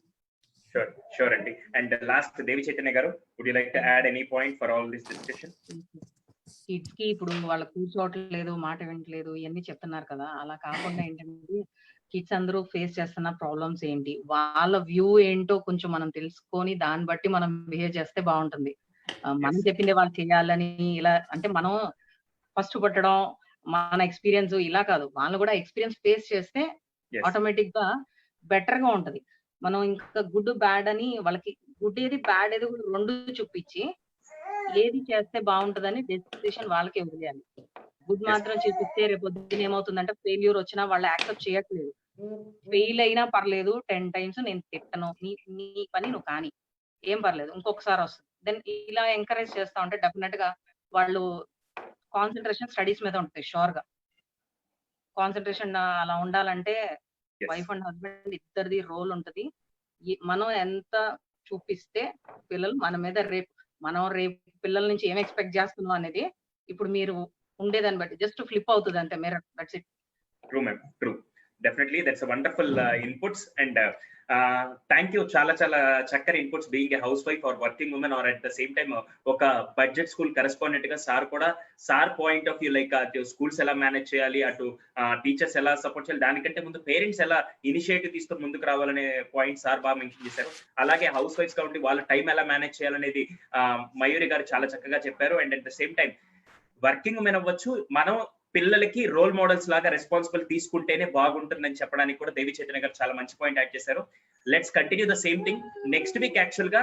షూర్ అండి. అండ్ లాస్ట్ దేవి చైతన్య గారు, would you like to add any point for all this discussion? Kids కి ఇప్పుడు వాళ్ళు కూర్చోవట్లేదు, మాట వినట్లేదు, ఇవన్నీ చెప్తున్నారు కదా. అలా కాకుండా ఏంటంటే కిడ్స్ అందరూ ఫేస్ చేస్తున్న ప్రాబ్లమ్స్ ఏంటి, వాళ్ళ వ్యూ ఏంటో కొంచెం మనం తెలుసుకొని దాన్ని బట్టి మనం బిహేవ్ చేస్తే బాగుంటుంది. మనం చెప్పింది వాళ్ళు చేయాలని ఇలా అంటే మనం ఫస్ట్ పట్టడం, మన ఎక్స్పీరియన్స్ ఇలా కాదు, వాళ్ళు కూడా ఎక్స్పీరియన్స్ ఫేస్ చేస్తే ఆటోమేటిక్ గా బెటర్ గా ఉంటది. మనం ఇంకా గుడ్ బ్యాడ్ అని వాళ్ళకి గుడ్ ఏది బ్యాడ్ ఏది రెండు చూపించి ఏది చేస్తే బాగుంటదని డెసిషన్ వాళ్ళకే వదిలేయాలి. గుడ్ మాత్రం చూపిస్తే రేపు పొద్దున్న ఏమవుతుందంటే ఫెయిల్యూర్ వచ్చినా వాళ్ళు యాక్సెప్ట్ చేయట్లేదు. ఫెయిల్ అయినా పర్లేదు, 10 times నేను తిట్టను, నీ పని నువ్వు కానీ ఏం పర్లేదు, ఇంకొకసారి వస్తుంది. దెన్ ఇలా ఎంకరేజ్ చేస్తా ఉంటే డెఫినెట్ గా వాళ్ళు కాన్సన్ట్రేషన్ స్టడీస్ మీద ఉంటుంది. షూర్ గా కాన్సన్ట్రేషన్ అలా ఉండాలంటే వైఫ్ అండ్ హస్బెండ్ ఇద్దరిది రోల్ ఉంటది. మనం ఎంత చూపిస్తే పిల్లలు మన మీద మనం రేపు పిల్లల నుంచి ఏం ఎక్స్పెక్ట్ చేస్తున్నాం అనేది ఇప్పుడు మీరు ఉండేదాన్ని బట్టి జస్ట్ ఫ్లిప్ అవుతుంది అంతే. మీరు that's it. True ma'am, true. Definitely that's wonderful inputs. And thank you, చాలా చాలా చక్కని inputs. Being a housewife or working women or at the same time ఒక బడ్జెట్ స్కూల్ కరెస్పాండెంట్ గా sir point of view, like అటు schools ఎలా manage చేయాలి, అటు teachers ఎలా సపోర్ట్ చేయాలి, దానికంటే ముందు పేరెంట్స్ ఎలా ఇనిషియేటివ్ తీసుకొని ముందుకు రావాలనే పాయింట్ సార్ బాగా మెన్షన్ చేశారు. అలాగే హౌస్ వైఫ్స్ కాబట్టి వాళ్ళ టైం ఎలా మేనేజ్ చేయాలనేది మయూరి గారు చాలా చక్కగా చెప్పారు. And at the same time working women అవ్వచ్చు, మనం పిల్లలకి రోల్ మోడల్స్ లాగా రెస్పాన్సిబుల్ తీసుకుంటేనే బాగుంటుందని చెప్పడానికి కూడా దేవి చైతన్య గారు చాలా మంచి పాయింట్ యాడ్ చేశారు. Let's continue the same thing. Next week actual గా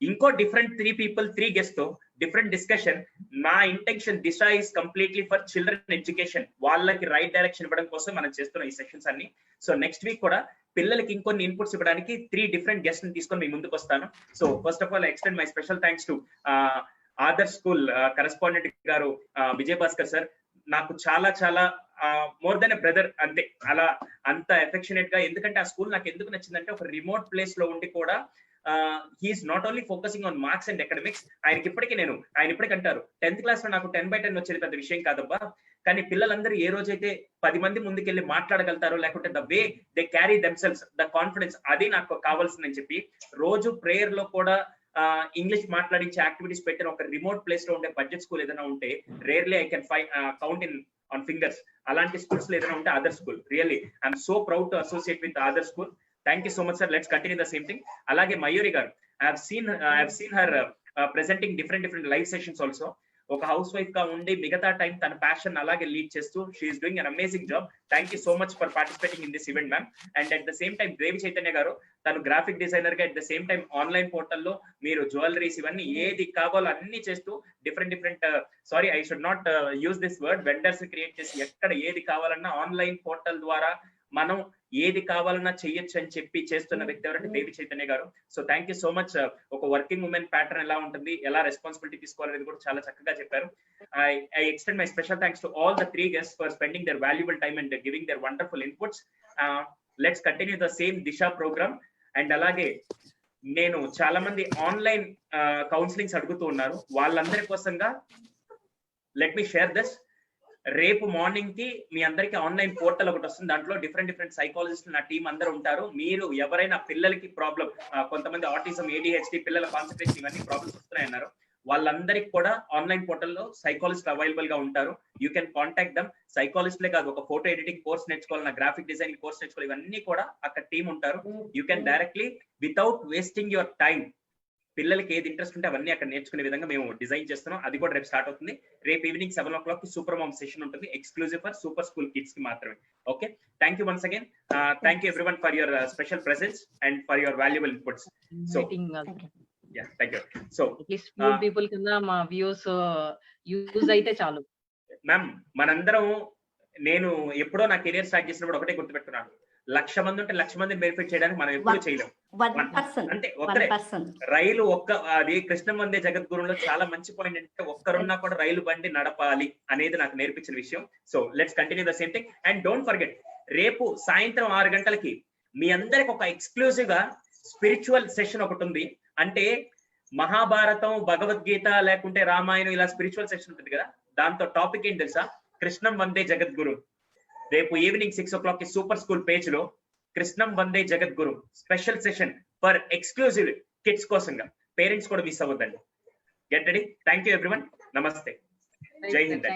ఇంకో డిఫరెంట్ 3 గెస్ట్ తో డిఫరెంట్ డిస్కషన్. నా intention Disha is completely for children education, వాళ్ళకి రైట్ డైరెక్షన్ ఇవ్వడం కోసం మనం చేస్తున్న ఈ సెషన్స్ అన్ని. సో నెక్స్ట్ వీక్ కూడా పిల్లలకి ఇంకొన్ని ఇన్పుట్స్ ఇవ్వడానికి 3 డిఫరెంట్ గెస్ట్ ని తీసుకొని మీ ముందుకు వస్తాను. So first of all extend my special thanks to Adarsh school correspondent గారు విజయ్ భాస్కర్ సార్. నాకు చాలా చాలా మోర్ దెన్ ఎ బ్రదర్ అంతే, అలా అంత ఎఫెక్షనేట్ గా. ఎందుకంటే ఆ స్కూల్ నాకు ఎందుకు నచ్చిందంటే ఒక రిమోట్ ప్లేస్ లో ఉండి కూడా he's not only focusing on marks and academics. ఆయన ఇప్పటికి అంటారు 10th క్లాస్ లో నాకు 10/10 వచ్చేది పెద్ద విషయం కాదబ్బా, కానీ పిల్లలందరూ ఏ రోజైతే 10 మంది ముందుకెళ్ళి మాట్లాడగలుగుతారో, లేకుంటే the way they carry themselves, the confidence, అది నాకు కావాల్సిందని చెప్పి రోజు ప్రేయర్ లో కూడా ఇంగ్లీష్ మాట్లాడించే యాక్టివిటీస్ పెట్టిన ఒక రిమోట్ ప్లేస్ లో ఉండే బడ్జెట్ స్కూల్ ఏదైనా ఉంటే rarely I can count in on fingers. అలాంటి స్కూల్స్ లో ఏదైనా ఉంటే other school. Really I'm so proud to associate with other school. Thank you so much sir. Let's continue the same thing. అలాగే మయూరి గారు, I have seen her presenting different live sessions also. ఒక housewife గా ఉండి మిగతా time తన passion అలాగే lead చేస్తూ she's doing an amazing job. Thank you so much for participating in this event ma'am. And at the same time Devi Chaitanya garu, తను graphic designer గా, at the same time online పోర్టల్లో మీరు జ్యువెలరీస్ ఇవన్నీ ఏది కావాలో అన్ని చేస్తూ different sorry I should not use this word, vendors create చేసి ఎక్కడ ఏది కావాలన్నా ఆన్లైన్ పోర్టల్ ద్వారా మనం ఏది కావాలన్నా చెయ్యొచ్చు అని చెప్పి చేస్తున్న వ్యక్తి ఎవరంటే దేవి చైతన్య గారు. So thank you so much. ఒక వర్కింగ్ ఉమెన్ ప్యాటర్న్ ఎలా ఉంటుంది, ఎలా రెస్పాన్సిబిలిటీ తీసుకోవాలనేది కూడా చాలా చక్కగా చెప్పారు. I extend my special thanks to all the 3 guests for spending their valuable time and giving their wonderful inputs. Let's continue the same Disha program. And అలాగే నేను చాలా మంది ఆన్లైన్ కౌన్సిలింగ్స్ అడుగుతూ ఉన్నారు, వాళ్ళందరి కోసంగా లెట్ మీ షేర్ దిస్. రేపు morning కి మీ అందరికి ఆన్లైన్ పోర్టల్ ఒకటి వస్తుంది. దాంట్లో డిఫరెంట్ సైకాలజిస్ట్ నా టీం అందరూ ఉంటారు. మీరు ఎవరైనా పిల్లలకి ప్రాబ్లం, కొంతమంది ఆటిజం, ADHD, పిల్లల కాన్సన్ట్రేషన్ ఇవన్నీ ప్రాబ్లమ్స్ వస్తున్నాయన్నారు, వాళ్ళందరికి కూడా ఆన్లైన్ పోర్టల్లో సైకాలజిస్ట్ అవైలబుల్ గా ఉంటారు. You can contact them. సైకాలజిస్ట్లే కాదు, ఒక ఫోటో ఎడిటింగ్ కోర్స్ నేర్చుకోవాలి, గ్రాఫిక్ డిజైనింగ్ కోర్స్ నేర్చుకోవాలి, ఇవన్నీ కూడా అక్కడ టీం ఉంటారు. You can directly without wasting your time, పిల్లలకి ఏది ఇంట్రెస్ట్ ఉంటే అవన్నీ అక్కడ నేర్చుకునే విధంగా మేము డిజైన్ చేస్తున్నాం. అది కూడా రేపు స్టార్ట్ అవుతుంది. రేపు ఈవినింగ్ 7 o'clock కి సూపర్ మామ్ సెషన్ ఉంటుంది, exclusive for super school kids కి మాత్రమే. Okay, thank you once again. Thank you everyone for your special presence and for your valuable inputs. So yeah, thank you. So at least 4 people కింద మా views use అయితే చాలు ma'am. మనందరం, నేను ఎప్పుడో నా కెరియర్ స్టార్ట్ చేసినప్పుడు ఒకటే గుర్తుపెట్టుకున్నాను, 1,00,000 మంది ఉంటే 1,00,000 మందిని బెనిఫిట్ చేయడానికి మనం ఎప్పుడు చేయలేం. అంటే ఒక్కరే రైలు అది కృష్ణ వందే జగద్గురులో చాలా మంచి పాయింట్ అంటే ఒక్కరున్నా కూడా రైలు బండి నడపాలి అనేది నాకు నేర్పించిన విషయం. So let's continue the same thing. And don't forget, రేపు సాయంత్రం 6 గంటలకి మీ అందరికి ఒక ఎక్స్క్లూజివ్ గా స్పిరిచువల్ సెషన్ ఒకటి ఉంది. అంటే మహాభారతం, భగవద్గీత లేకుంటే రామాయణం ఇలా స్పిరిచువల్ సెషన్ ఉంటుంది కదా, దాంతో టాపిక్ ఏంటి తెలుసా? కృష్ణం వందే జగద్గురు. రేపు ఈవినింగ్ 6 o'clock కి సూపర్ స్కూల్ పేజ్ లో Krishnam Vande Jagadguru special session for exclusive kids కోసంగా. పేరెంట్స్ కూడా మిస్ అవ్వద్దండి. Get ready. Thank you everyone. నమస్తే. జై హింద్.